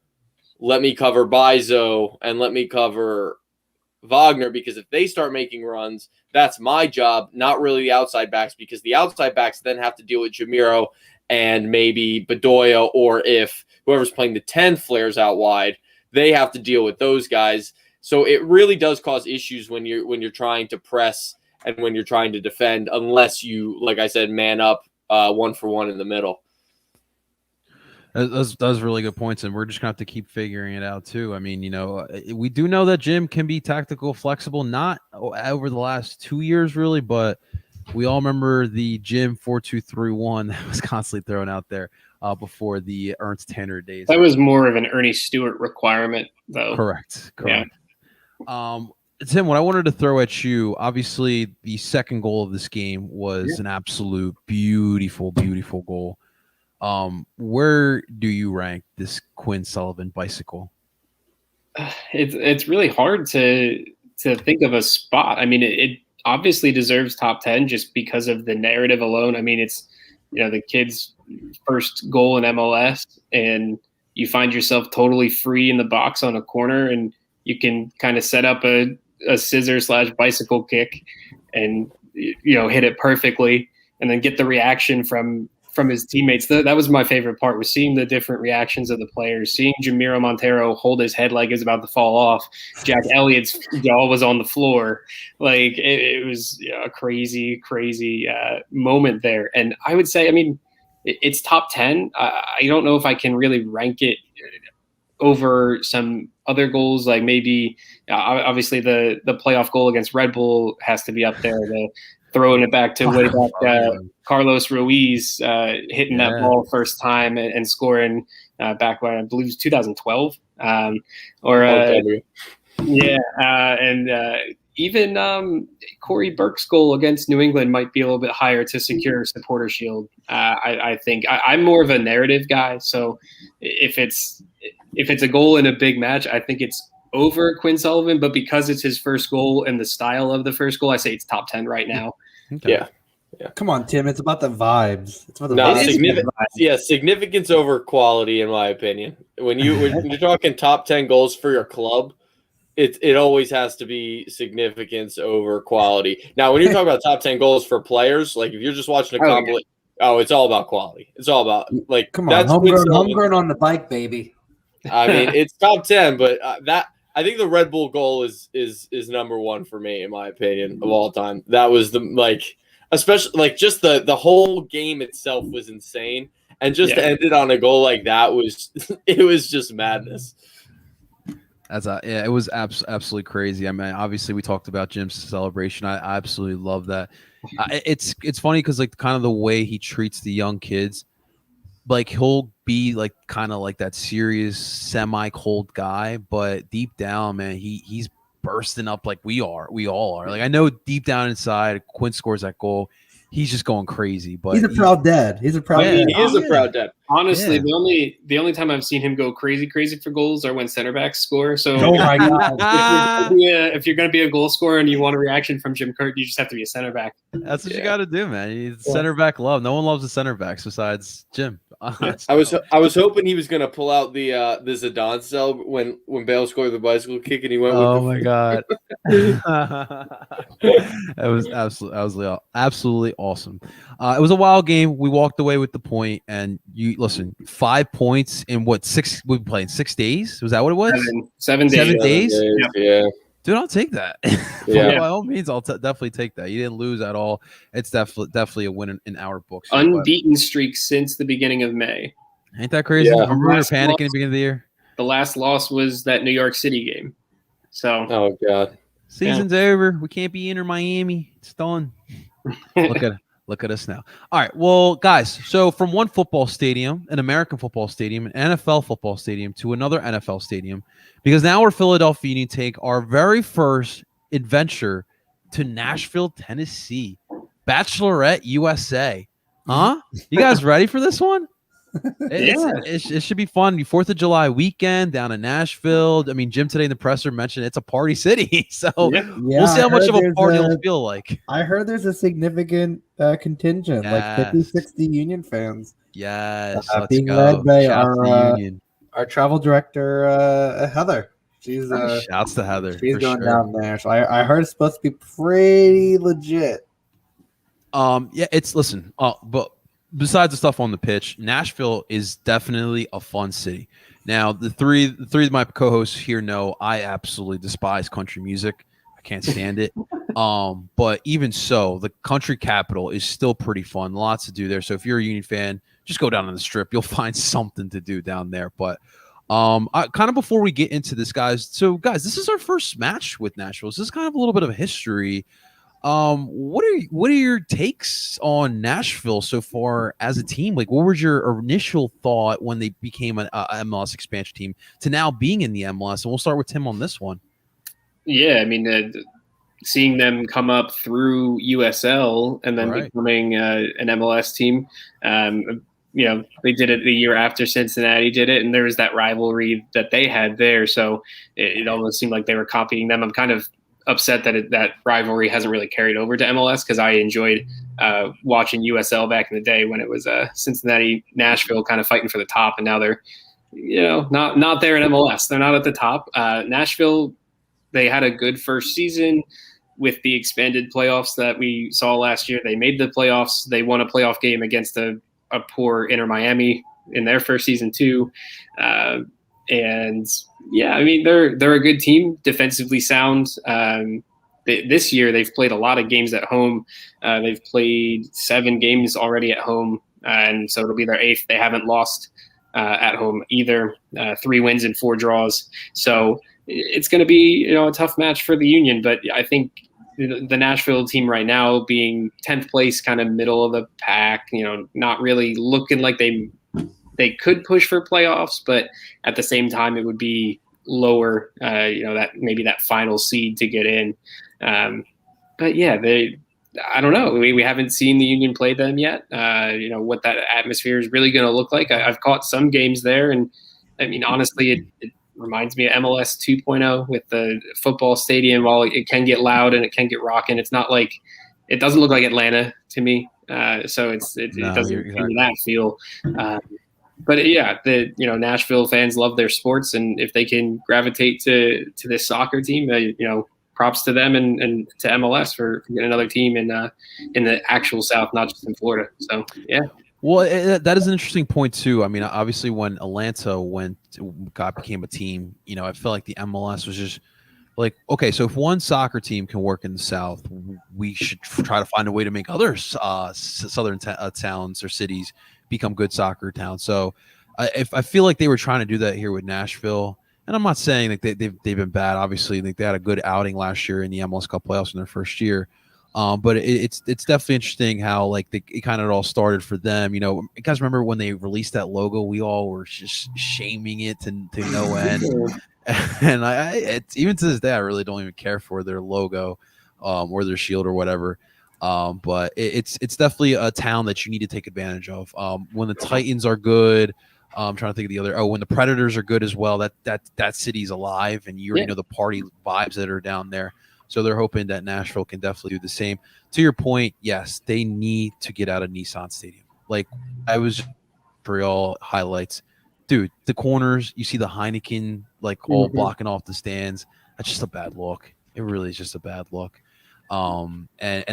let me cover Bizo and let me cover Wagner, because if they start making runs, that's my job, not really the outside backs, because the outside backs then have to deal with Jamiro and maybe Bedoya, or if whoever's playing the 10 flares out wide, they have to deal with those guys. So it really does cause issues when you're trying to press and when you're trying to defend, unless you, like I said, man up 1-for-1 in the middle. Those really good points, and we're just going to have to keep figuring it out too. I mean, we do know that Jim can be tactical, flexible, not over the last 2 years really, but we all remember the Jim 4-2-3-1 that was constantly thrown out there before the Ernst Tanner days. That was more of an Ernie Stewart requirement, though. Correct. Yeah. Tim, what I wanted to throw at you, obviously the second goal of this game was an absolute beautiful, beautiful goal. Where do you rank this Quinn Sullivan bicycle? It's really hard to think of a spot. I mean, it obviously deserves top 10 just because of the narrative alone. I mean, it's the kid's first goal in MLS, and you find yourself totally free in the box on a corner, and you can kind of set up a scissor / bicycle kick and hit it perfectly, and then get the reaction from his teammates. That was my favorite part, was seeing the different reactions of the players, seeing Jamiro Montero hold his head like it's about to fall off. Jack Elliott's jaw was on the floor. Like it was a crazy moment there. And I would say, I mean, it's top 10. I don't know if I can really rank it over some other goals, like maybe obviously the playoff goal against Red Bull has to be up there. Throwing it back to way back, Carlos Ruiz hitting that ball first time and scoring back when I believe it was 2012. Even Corey Burke's goal against New England might be a little bit higher to secure supporter shield. I think I'm more of a narrative guy, so if it's a goal in a big match, I think it's over Quinn Sullivan, but because it's his first goal and the style of the first goal, I say it's top 10 right now. Okay. Yeah. Come on, Tim. It's about the vibes. It's about the vibes. Significance over quality, in my opinion. When you're talking top 10 goals for your club, it always has to be significance over quality. Now, when you're talking about top 10 goals for players, like if you're just watching a compilation, it's all about quality. It's all about like, come on, homegrown on the bike, baby. I mean, it's top 10, but I think the Red Bull goal is number one for me, in my opinion, of all time. That was especially just the whole game itself was insane, and just to end it on a goal like that was just madness. Yeah, it was absolutely crazy. I mean, obviously we talked about Jim's celebration. I absolutely love that. It's funny because like kind of the way he treats the young kids, like he'll be like kind of like that serious semi cold guy, but deep down, man, he's bursting up like we all are. Like I know deep down inside, Quinn scores that goal. He's just going crazy, but he's a proud dad. He's a proud He dad. is a proud dad. Honestly, the only time I've seen him go crazy for goals are when center backs score. So Oh my god. if you're going to be a goal scorer and you want a reaction from Jim Curtin, you just have to be a center back. That's what you got to do, man. He's center back love. No one loves the center backs besides Jim. I was hoping he was gonna pull out the Zidane cell when Bale scored the bicycle kick and he went. Oh with my god, it was absolutely awesome. It was a wild game. We walked away with the point, and you listen. 5 points in what 6? We played 6 days. Was that what it was? 7 days. 7 days. Yeah. Dude, I'll take that. Yeah. By all means, I'll definitely take that. You didn't lose at all. It's definitely a win in our books. Unbeaten streak since the beginning of May. Ain't that crazy? Yeah. Remember we were panicking at the beginning of the year? The last loss was that New York City game. So Oh god. Season's over. We can't be in Miami. It's done. Look at us now. All right. Well, guys, so from one football stadium, an American football stadium, an NFL football stadium, to another NFL stadium, because now we're Philadelphia Union take our very first adventure to Nashville, Tennessee. Bachelorette USA. Huh? You guys ready for this one? It should be fun. 4th of July weekend down in Nashville. I mean, Jim today in the presser mentioned it's a party city. So we'll see how much of a party it'll feel like. I heard there's a significant contingent, like 50, 60 Union fans. Yes. Being led by our travel director, Heather. She's shouts to Heather. She's going down there. So I heard it's supposed to be pretty legit. But besides the stuff on the pitch, Nashville is definitely a fun city. Now, the three of my co-hosts here know I absolutely despise country music. I can't stand it. But even so, the country capital is still pretty fun. Lots to do there. So if you're a Union fan, just go down on the Strip. You'll find something to do down there. But kind of before we get into this, guys. So, guys, this is our first match with Nashville. So this is kind of a little bit of a history. What are your takes on Nashville so far as a team? Like, what was your initial thought when they became an MLS expansion team to now being in the MLS? And we'll start with Tim on this one. Yeah, I mean, seeing them come up through USL and then becoming an MLS team. They did it the year after Cincinnati did it, and there was that rivalry that they had there. So it almost seemed like they were copying them. I'm kind of upset that that rivalry hasn't really carried over to MLS because I enjoyed watching USL back in the day when it was Cincinnati, Nashville kind of fighting for the top, and now they're not there in MLS. They're not at the top. Nashville, they had a good first season with the expanded playoffs that we saw last year. They made the playoffs. They won a playoff game against a poor Inter Miami in their first season too. And yeah, I mean, they're a good team, defensively sound. This year, they've played a lot of games at home. They've played 7 games already at home, and so it'll be their 8th. They haven't lost at home either. 3 wins and 4 draws. So it's going to be a tough match for the Union. But I think the Nashville team right now, being 10th place, kind of middle of the pack, not really looking like they could push for playoffs, but at the same time, it would be lower, that maybe that final seed to get in. But yeah, I don't know. We haven't seen the Union play them yet. What that atmosphere is really going to look like. I've caught some games there, and I mean, honestly, it reminds me of MLS 2.0 with the football stadium. While it can get loud and it can get rocking, it's not like it doesn't look like Atlanta to me. So it doesn't give me that feel. But yeah, Nashville fans love their sports, and if they can gravitate to this soccer team, props to them and to MLS for getting another team in the actual South, not just in Florida. So yeah. Well, that is an interesting point too. I mean, obviously, when Atlanta became a team, I feel like the MLS was just like, okay, so if one soccer team can work in the South, we should try to find a way to make other southern towns or cities become good soccer towns. So I feel like they were trying to do that here with Nashville. And I'm not saying that they've been bad. Obviously, they had a good outing last year in the MLS Cup playoffs in their first year. But it's definitely interesting how like it kind of all started for them. You know, you guys remember when they released that logo? We all were just shaming it to no end. And it's even to this day, I really don't even care for their logo, or their shield or whatever. But it's definitely a town that you need to take advantage of. When the Titans are good, I'm trying to think of the other. Oh, when the Predators are good as well, that city's alive, and you already know the party vibes that are down there. So they're hoping that Nashville can definitely do the same. To your point, yes, they need to get out of Nissan Stadium. Like I was for all highlights, dude. The corners, you see the Heineken like all blocking off the stands. That's just a bad look. It really is just a bad look. And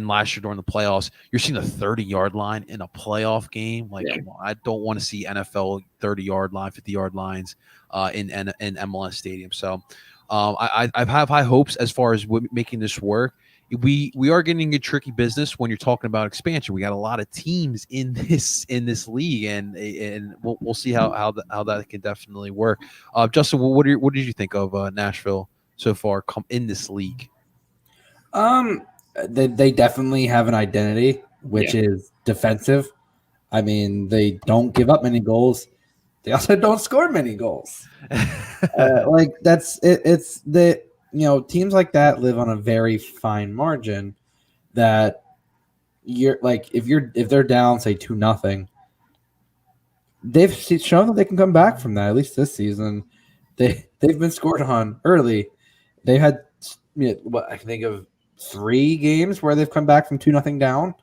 last year during the playoffs, you're seeing a 30-yard line in a playoff game. Like, come on, I don't want to see NFL 30-yard line, 50-yard lines in MLS stadium. So I have high hopes as far as making this work. We are getting a tricky business when you're talking about expansion. We got a lot of teams in this league, and we'll see how that can definitely work. Justin, what did you think of Nashville so far come in this league? They definitely have an identity, which is defensive. I mean, they don't give up many goals. They also don't score many goals. Like that's it. It's the teams like that live on a very fine margin. That you're like if they're down say 2-0, they've shown that they can come back from that. At least this season, they've been scored on early. They had what I can think of 3 games where they've come back from 2-0 down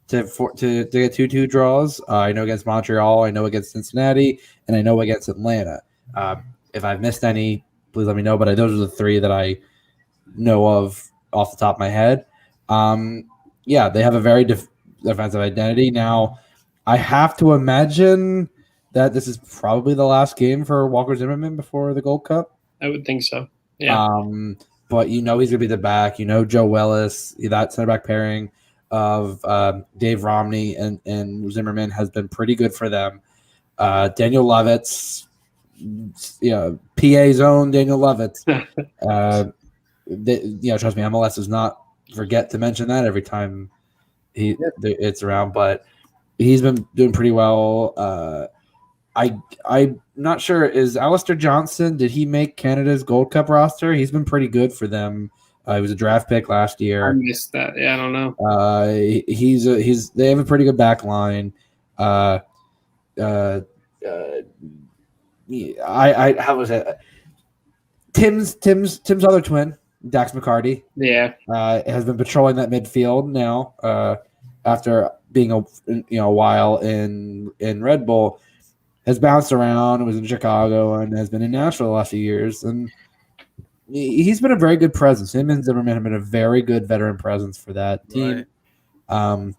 to get 2-2 draws. I know against Montreal, I know against Cincinnati, and I know against Atlanta. If I've missed any, please let me know. But those are the 3 that I know of off the top of my head. They have a very defensive identity. Now, I have to imagine that this is probably the last game for Walker Zimmerman before the Gold Cup. I would think so. Yeah. But he's going to be the back. Joe Wellis, that center back pairing of Dave Romney and Zimmerman has been pretty good for them. Daniel Lovitz, PA's own Daniel Lovitz. Trust me, MLS does not forget to mention that every time it's around. But he's been doing pretty well. I'm not sure. Is Alistair Johnson? Did he make Canada's Gold Cup roster? He's been pretty good for them. He was a draft pick last year. I missed that. Yeah, I don't know. They have a pretty good back line. How was it? Tim's other twin, Dax McCarty. Yeah, has been patrolling that midfield now. After being a while in Red Bull. Has bounced around, was in Chicago, and has been in Nashville the last few years. And he's been a very good presence. Him and Zimmerman have been a very good veteran presence for that team. Right.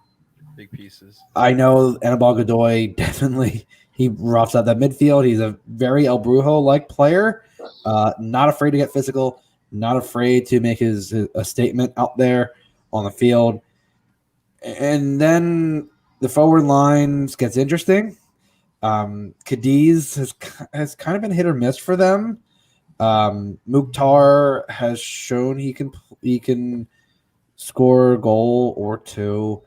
Big pieces. I know Anibal Godoy definitely he roughs out that midfield. He's a very El Brujo-like player. Not afraid to get physical, not afraid to make a statement out there on the field. And then the forward lines gets interesting. Cadiz has kind of been hit or miss for them. Mukhtar has shown he can score a goal or 2.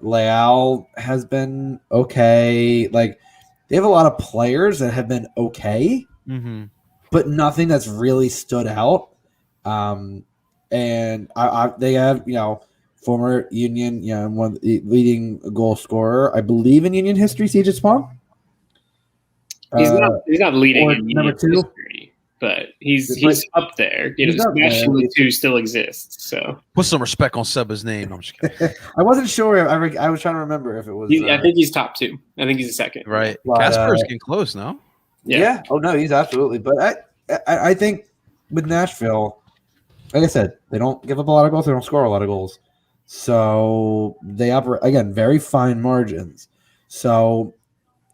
Leal has been okay. Like they have a lot of players that have been okay, but nothing that's really stood out. And they have former Union, one of the leading goal scorer, I believe in Union history, CJ Spong. He's not leading in number 2, history, but he's up there. Nationally, 2 still exists. So put some respect on Seba's name. I'm just kidding. I wasn't sure. I was trying to remember if it was. I think he's top 2. I think he's a second. Right. Casper's getting close now. Yeah. Oh no, he's absolutely. But I think with Nashville, like I said, they don't give up a lot of goals. They don't score a lot of goals. So they operate, again, very fine margins. So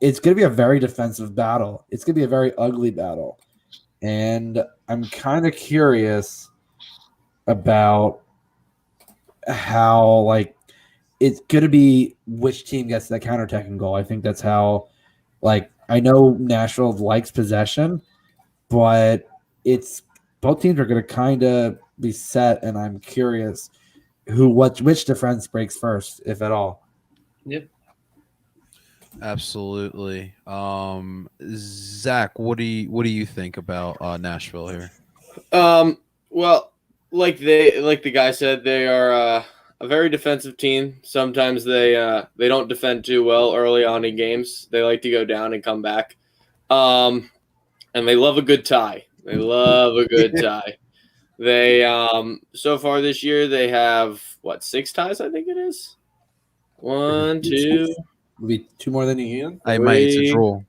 it's going to be a very defensive battle. It's going to be a very ugly battle. And I'm kind of curious about how, it's going to be which team gets that counterattacking goal. I think that's how, I know Nashville likes possession, but it's both teams are going to kind of be set, and I'm curious which defense breaks first, if at all. Yep. Absolutely. Zach, what do you think about Nashville here? Well, like the guy said, they are a very defensive team. Sometimes they don't defend too well early on in games. They like to go down and come back. And they love a good tie. They love a good tie. They so far this year they have 6 ties, I think it is. 1, 2, Will be 2 more than you. I might. It's a draw.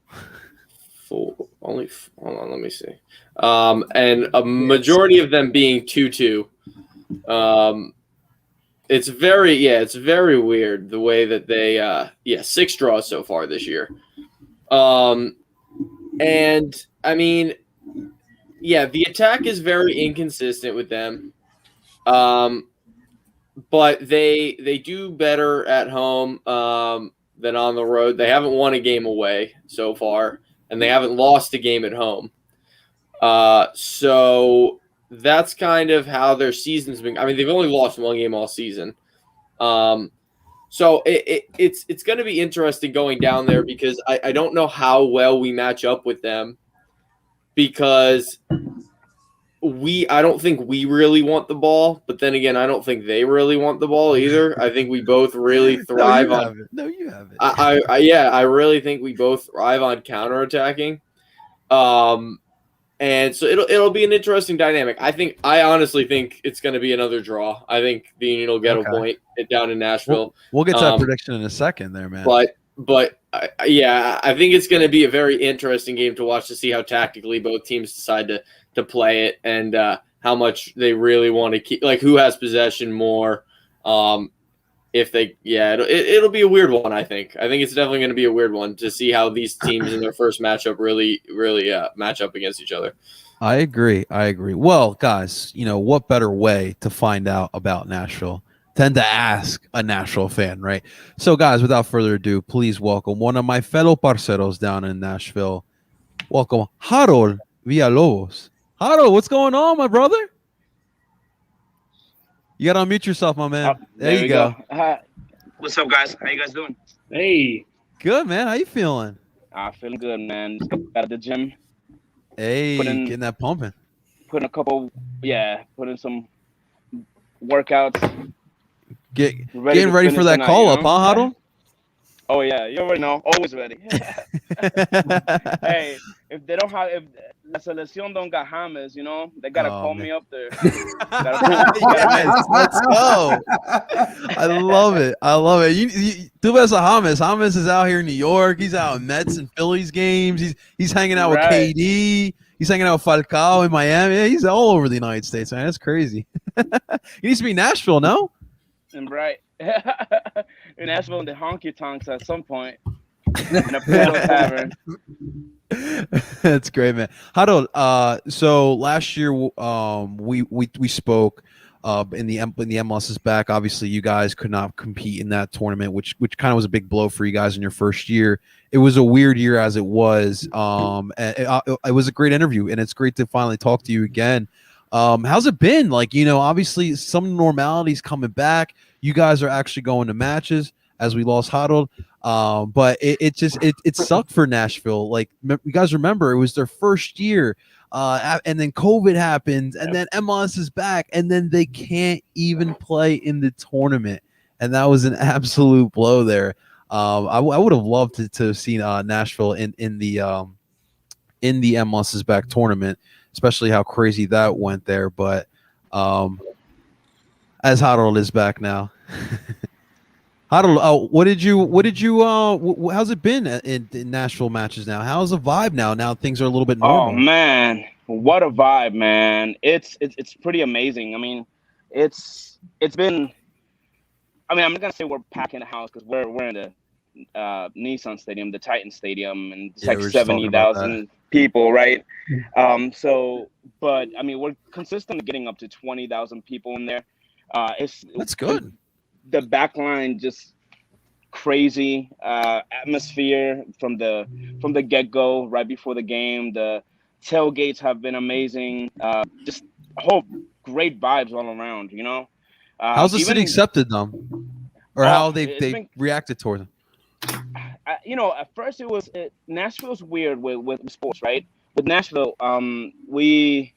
4. Hold on, let me see. And a majority of them being 2-2. It's very weird the way that they 6 draws so far this year. And I mean, the attack is very inconsistent with them. But they do better at home than on the road. They haven't won a game away so far, and they haven't lost a game at home. So that's kind of how their season's been. I mean, they've only lost 1 game all season. So it's going to be interesting going down there because I don't know how well we match up with them because I don't think we really want the ball, but then again, I don't think they really want the ball either. I think we both really thrive on. No, you have it. I really think we both thrive on counterattacking. And so it'll be an interesting dynamic. I honestly think it's going to be another draw. I think the Union will get a point down in Nashville. We'll get to that prediction in a second there, man. But I think it's going to be a very interesting game to watch to see how tactically both teams decide to play it and how much they really want to keep, like who has possession more. If they, it'll be a weird one. I think it's definitely going to be a weird one to see how these teams in their first matchup really match up against each other. I agree. Well, guys, what better way to find out about Nashville than to ask a Nashville fan, right? So, guys, without further ado, please welcome one of my fellow parceros down in Nashville. Welcome, Harold Villalobos. Harold, what's going on, my brother? You got to unmute yourself, my man. There you go. What's up, guys? How you guys doing? Hey. Good, man. How you feeling? Feeling good, man. Just got out of the gym. Hey, getting that pumping. Putting some workouts. Getting ready for that call up, huh, Harold? Oh, yeah. You already know. Always ready. Hey, if La Selección don't got James, they got to call me up there. Yes, let's go. I love it. Tú ves a James. James is out here in New York. He's out in Mets and Phillies games. He's hanging out with KD. He's hanging out with Falcao in Miami. Yeah, he's all over the United States, man. That's crazy. He needs to be Nashville, no? And right. In Nashville in the honky tonks at some point. In a Polo tavern. That's great, man. Harold, so last year we spoke in the MLS is back. Obviously, you guys could not compete in that tournament, which kind of was a big blow for you guys in your first year. It was a weird year as it was. It was a great interview, and it's great to finally talk to you again. How's it been? Obviously some normality's coming back. You guys are actually going to matches as we lost Harold. But it sucked for Nashville. You guys remember it was their first year, and then COVID happened, and then MLS is back, and then they can't even play in the tournament, and that was an absolute blow there. I would have loved to have seen Nashville in the MLS is back tournament, especially how crazy that went there. But as Harold is back now. Harold, how's it been in Nashville matches now? How's the vibe now? Now things are a little bit normal. Oh man, what a vibe, man! It's pretty amazing. I mean, it's been. I mean, I'm not gonna say we're packing the house because we're in the Nissan Stadium, the Titan Stadium, and it's like 70,000 people, right? But I mean, we're consistently getting up to 20,000 people in there. That's good. The back line just crazy atmosphere from the get-go right before the game. The tailgates have been amazing. Just whole great vibes all around. You know. How's the city accepted them, or how they reacted toward them? You know, at first Nashville's weird with sports, right? With Nashville, we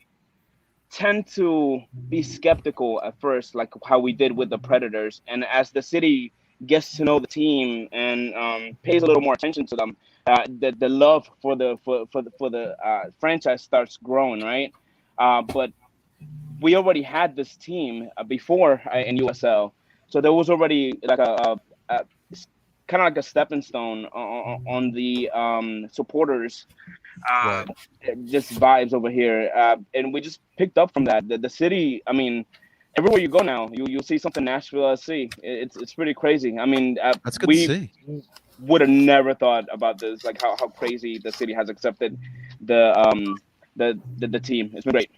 tend to be skeptical at first, like how we did with the Predators. And as the city gets to know the team and pays a little more attention to them, the love for the franchise starts growing, right? But we already had this team before in USL, so there was already like a kind of like a stepping stone on the supporters. Right. Just vibes over here, and we just picked up from that. The city, I mean, everywhere you go now, you'll see something Nashville SC. It's pretty crazy. I mean, that's good to see. Would have never thought about this, like how crazy the city has accepted the team. It's been great.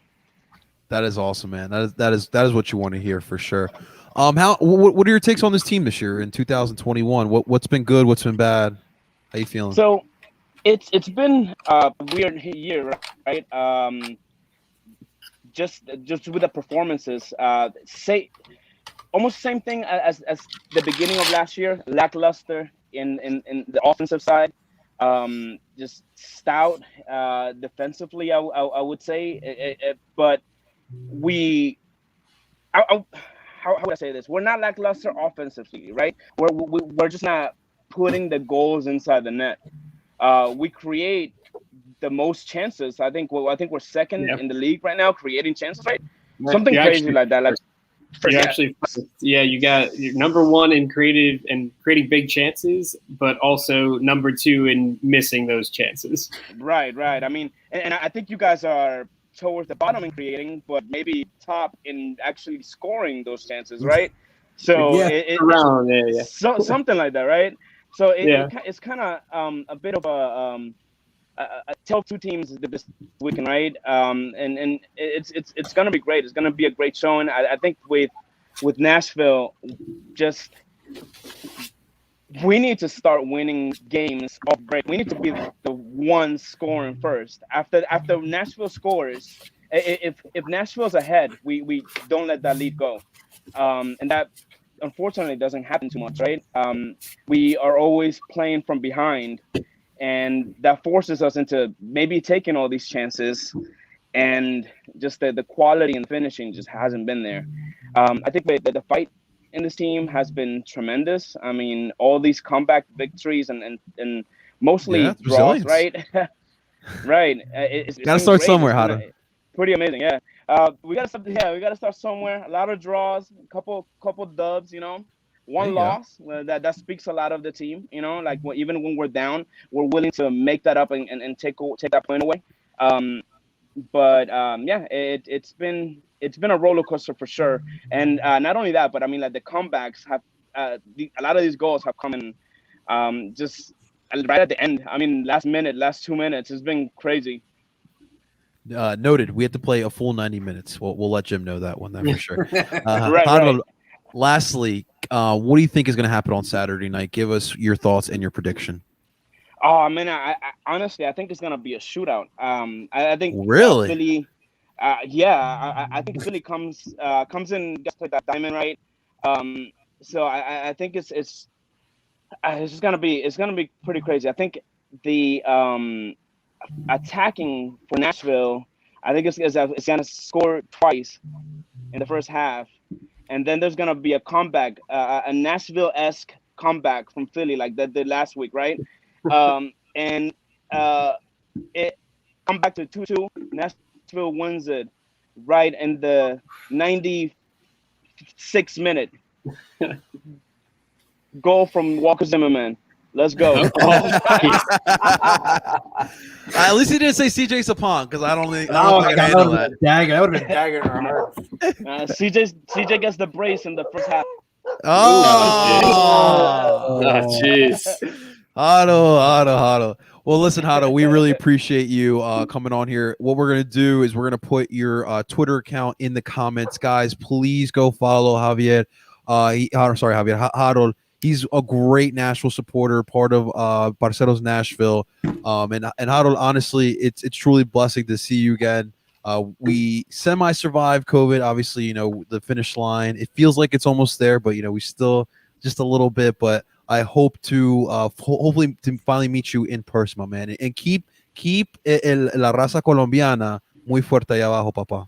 That is awesome, man. That is what you want to hear for sure. What are your takes on this team this year in 2021? What's been good? What's been bad? How you feeling? So, it's been a weird year, right? Just with the performances, almost same thing as the beginning of last year. Lackluster in the offensive side. Just stout defensively, I would say, but how would I say this? We're not lackluster offensively, right? We're just not putting the goals inside the net. We create the most chances. I think we're second in the league right now, creating chances, right? Something crazy like that. Like you're number one in creating big chances, but also number two in missing those chances. Right. I mean, and I think you guys are towards the bottom in creating, but maybe top in actually scoring those chances, right? So something like that, right? So it's kind of a bit of a tell two teams this weekend, right? And it's gonna be great. It's gonna be a great showing. I think with Nashville, just we need to start winning games off break. We need to be the one scoring first. After Nashville scores, if Nashville's ahead, we don't let that lead go, and that unfortunately doesn't happen too much, right? We are always playing from behind, and that forces us into maybe taking all these chances, and just the quality and finishing just hasn't been there. I think that the fight in this team has been tremendous. I mean, all these comeback victories and mostly draws, right? Right. It's gotta start somewhere, Hado. Pretty amazing, yeah. We gotta start somewhere. A lot of draws, couple dubs, you know. One loss that speaks a lot of the team, you know. Like even when we're down, we're willing to make that up and take that point away. It's been a roller coaster for sure. And not only that, but I mean, like the comebacks have a lot of these goals have come in just right at the end. I mean, last 2 minutes, it's been crazy. Noted. We have to play a full 90 minutes. We'll let Jim know that one for sure. Right. Lastly, what do you think is going to happen on Saturday night? Give us your thoughts and your prediction. Oh man, I honestly I think it's gonna be a shootout. I think really. Philly, I think Philly comes in, gets to that diamond, right? So I think it's just gonna be pretty crazy. I think the attacking for Nashville, I think it's gonna score twice in the first half, and then there's gonna be a comeback, a Nashville-esque comeback from Philly like that did last week, right? And it come back to 2-2. Nashville wins it right in the 96th minute. Goal from Walker Zimmerman. Let's go. At least he didn't say CJ Sapong, because I don't think I can handle that. That would have been dagger in our heart. CJ gets the brace in the first half. Oh, jeez. Hado. Well, listen, Hado, we really appreciate you coming on here. What we're going to do is we're going to put your Twitter account in the comments. Guys, please go follow Javier. Hado. He's a great Nashville supporter, part of Parceros Nashville. And Harold, honestly, it's truly a blessing to see you again. We semi-survived COVID. Obviously, the finish line. It feels like it's almost there, but we still just a little bit. But I hope to hopefully to finally meet you in person, my man, and keep la raza colombiana muy fuerte allá abajo, papá.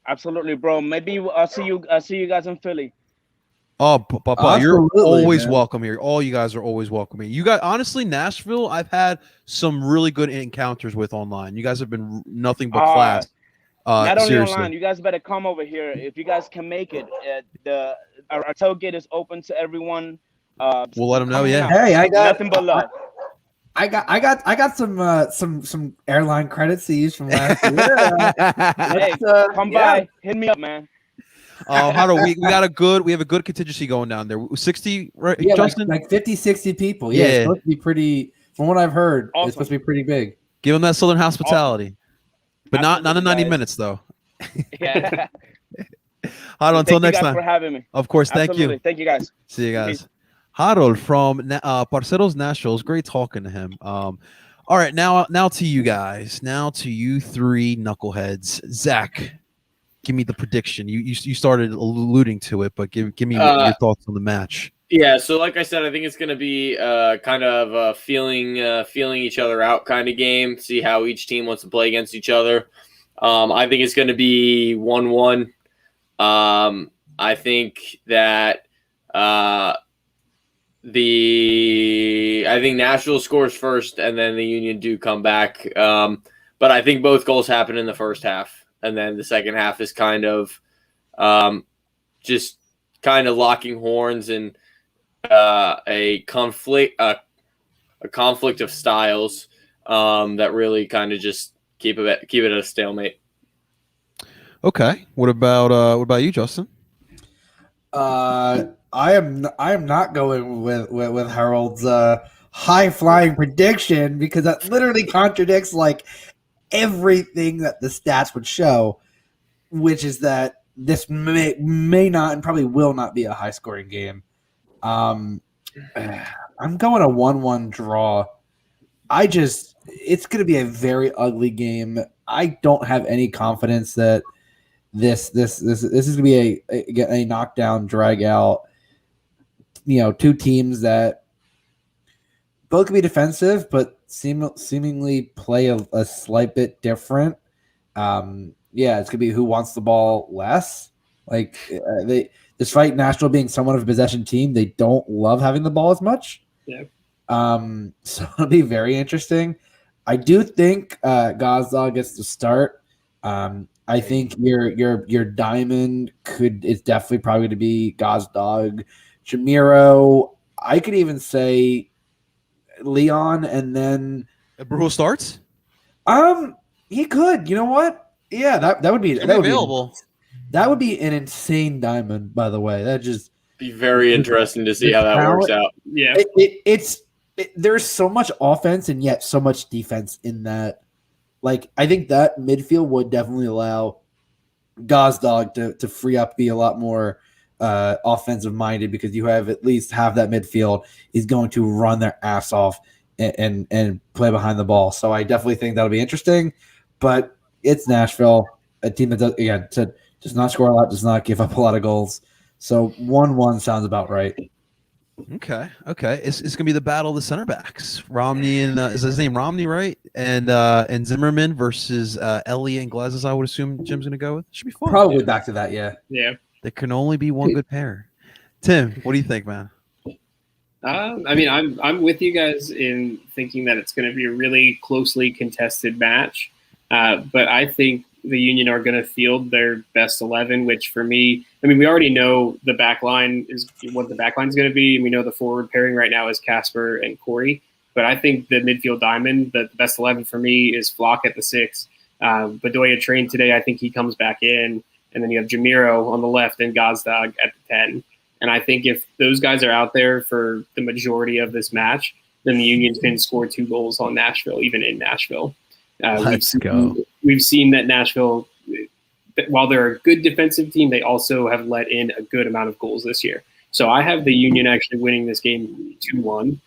Absolutely, bro. Maybe I'll see you guys in Philly. Oh, Papa, Absolutely, you're always man. welcome here. All you guys are always welcome here. You guys, honestly, Nashville, I've had some really good encounters with online. You guys have been nothing but class. Not only seriously. online, you guys better come over here if you guys can make it. Our tailgate is open to everyone. We'll let them know. Yeah. Hey, I got nothing but love. I got some airline credits to use from last year. Hey, come by, hit me up, man. How do we have a good contingency going down there. 60, right? Yeah, Justin? like 50, 60 people. Yeah, it's supposed to be pretty. From what I've heard, Awesome. It's supposed to be pretty big. Give them that Southern hospitality, Awesome. but not in 90 guys. minutes though. Yeah. Harold, until next Thank you guys time. for having me. Of course, Absolutely. thank you. Thank you guys. See you guys. Peace. Harold from Parceros Nashville. It's great talking to him. All right, now to you guys. Now to you three knuckleheads. Zach, give me the prediction. You started alluding to it, but give me your thoughts on the match. Yeah, so like I said, I think it's going to be kind of a feeling each other out kind of game. See how each team wants to play against each other. I think it's going to be 1-1. I think that I think Nashville scores first, and then the Union do come back. But I think both goals happen in the first half, and then the second half is kind of just kind of locking horns and a conflict of styles that really kind of just keep it at a stalemate. Okay. What about you, Justin? I am not going with Harold's high flying prediction because that literally contradicts like everything that the stats would show, which is that this may not and probably will not be a high scoring game. I'm going a 1-1 draw. It's going to be a very ugly game. I don't have any confidence that this is going to be a knockdown, drag out. Two teams that both can be defensive, but seemingly play a slight bit different. It's gonna be who wants the ball less. Like despite Nashville being somewhat of a possession team, they don't love having the ball as much. Yeah. So it'll be very interesting. I do think Gazdag gets to start. I think your diamond it's definitely probably to be Gazdag, Jamiro. I could even say Leon, and then Brujo starts. He could. You know what? Yeah, that would be available. That would be an insane diamond. By the way, that just be very interesting to see how that works out. Yeah, there's so much offense and yet so much defense in that. Like, I think that midfield would definitely allow Gazdag to free up, be a lot more offensive minded, because you have at least half that midfield is going to run their ass off and play behind the ball. So I definitely think that'll be interesting. But it's Nashville, a team that does not score a lot, does not give up a lot of goals. So 1-1 sounds about right. Okay. It's gonna be the battle of the center backs. Romney and is his name Romney, right? And Zimmerman versus Elliott and Glazes. I would assume Jim's gonna go with. Should be fun. Probably back to that. Yeah. There can only be one good pair. Tim, what do you think, man? I mean, I'm with you guys in thinking that it's going to be a really closely contested match, but I think the Union are going to field their best 11, which for me, I mean, we already know the back line is what the back line is going to be, and we know the forward pairing right now is Casper and Corey. But I think the midfield diamond, the best 11 for me is Flock at the 6. Bedoya trained today. I think he comes back in, and then you have Jamiro on the left and Gazdag at the 10. And I think if those guys are out there for the majority of this match, then the Union can score 2 goals on Nashville, even in Nashville. Let's go. We've seen that Nashville, while they're a good defensive team, they also have let in a good amount of goals this year. So I have the Union actually winning this game 2-1,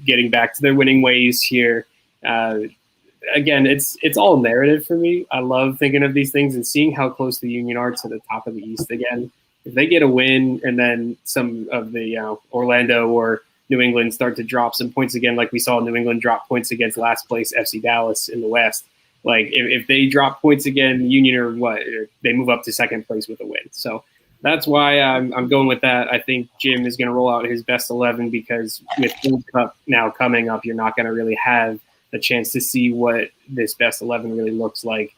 getting back to their winning ways here. Again, it's all narrative for me. I love thinking of these things and seeing how close the Union are to the top of the East again. If they get a win and then some of the Orlando or New England start to drop some points again, like we saw New England drop points against last place FC Dallas in the West. Like if they drop points again, Union or what, they move up to second place with a win. So that's why I'm going with that. I think Jim is going to roll out his best 11 because with World Cup now coming up, you're not going to really have a chance to see what this best 11 really looks like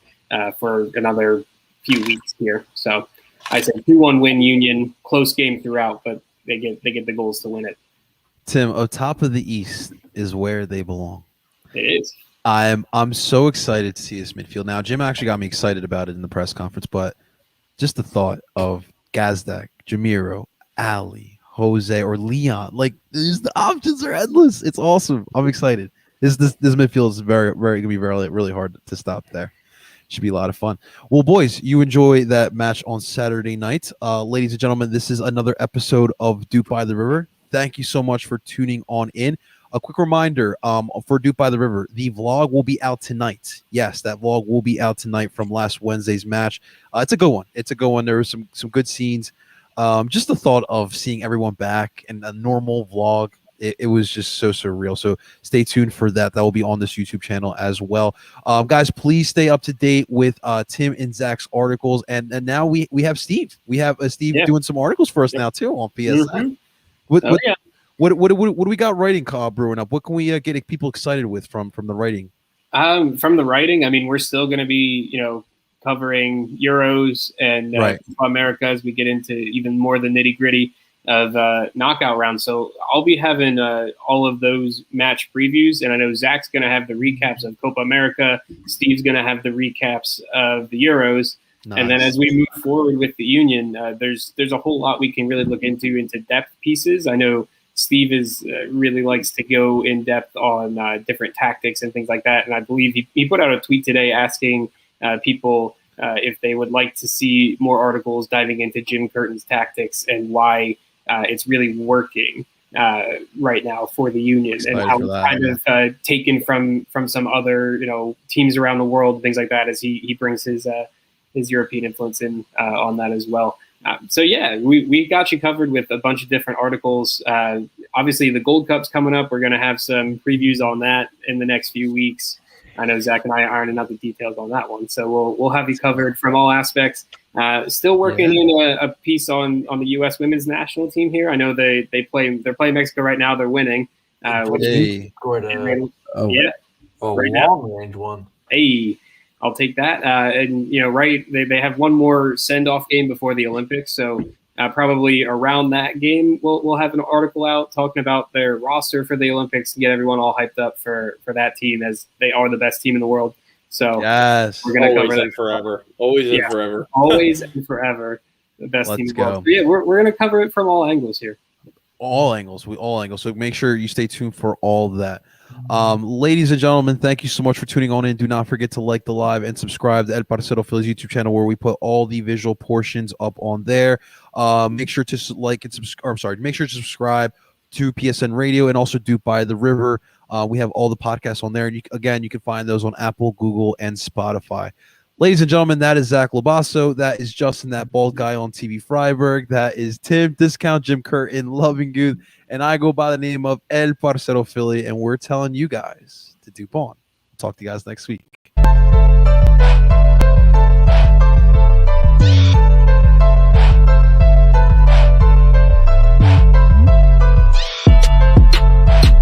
for another few weeks here. So I said 2-1 win Union, close game throughout, but they get the goals to win it. Tim, atop of the East is where they belong. It is. I'm so excited to see this midfield. Now, Jim actually got me excited about it in the press conference, but just the thought of Gazdak, Jamiro, Ali, Jose, or Leon, like the options are endless. It's awesome. I'm excited. This midfield is very gonna be really hard to stop there. Should be a lot of fun. Well, boys, you enjoy that match on Saturday night. Ladies and gentlemen, this is another episode of DOOP by the River. Thank you so much for tuning on in. A quick reminder for DOOP by the River, the vlog will be out tonight. Yes, that vlog will be out tonight from last Wednesday's match. It's a good one. There were some good scenes. Just the thought of seeing everyone back and a normal vlog, it was just so surreal. So stay tuned for that. That will be on this YouTube channel as well. Guys, please stay up to date with Tim and Zach's articles. And now we have Steve. We have Steve doing some articles for us now too on PSN. What do we got writing brewing up? What can we get people excited with from the writing? From the writing, I mean, we're still going to be, covering Euros and America as we get into even more the nitty gritty of knockout rounds. So I'll be having all of those match previews, and I know Zach's going to have the recaps of Copa America. Steve's going to have the recaps of the Euros. Nice. And then as we move forward with the Union, there's a whole lot we can really look into depth pieces. I know Steve really likes to go in depth on different tactics and things like that. And I believe he put out a tweet today asking people if they would like to see more articles diving into Jim Curtin's tactics and why it's really working right now for the Union, and how it's kind of taken from some other teams around the world, things like that, as he brings his European influence in on that as well. So yeah, we got you covered with a bunch of different articles. Obviously, the Gold Cup's coming up. We're going to have some previews on that in the next few weeks. I know Zach and I are ironing out the details on that one, so we'll have you covered from all aspects. Still working in a piece on the U.S. women's national team here. I know they're playing Mexico right now. They're winning. Scored a long range one. Hey. I'll take that. And they have one more send-off game before the Olympics, so probably around that game we'll have an article out talking about their roster for the Olympics and get everyone all hyped up for that team, as they are the best team in the world. So yes, we're gonna cover that forever. Always and forever. Always and forever, the best team in the world. So yeah, we're gonna cover it from all angles here. All angles. So make sure you stay tuned for all of that. Ladies and gentlemen, thank you so much for tuning on in. Do not forget to like the live and subscribe to El Parcero Phillies YouTube channel, where we put all the visual portions up on there. Make sure to make sure to subscribe to PSN Radio and also DOOP by the River. We have all the podcasts on there, and you can find those on Apple, Google, and Spotify. Ladies and gentlemen, that is Zach Labasso. That is Justin, that bald guy on TV Freiburg. That is Tim, Discount Jim Curtin, Loving Good. And I go by the name of El Parcero Philly, and we're telling you guys to DOOP on. Talk to you guys next week.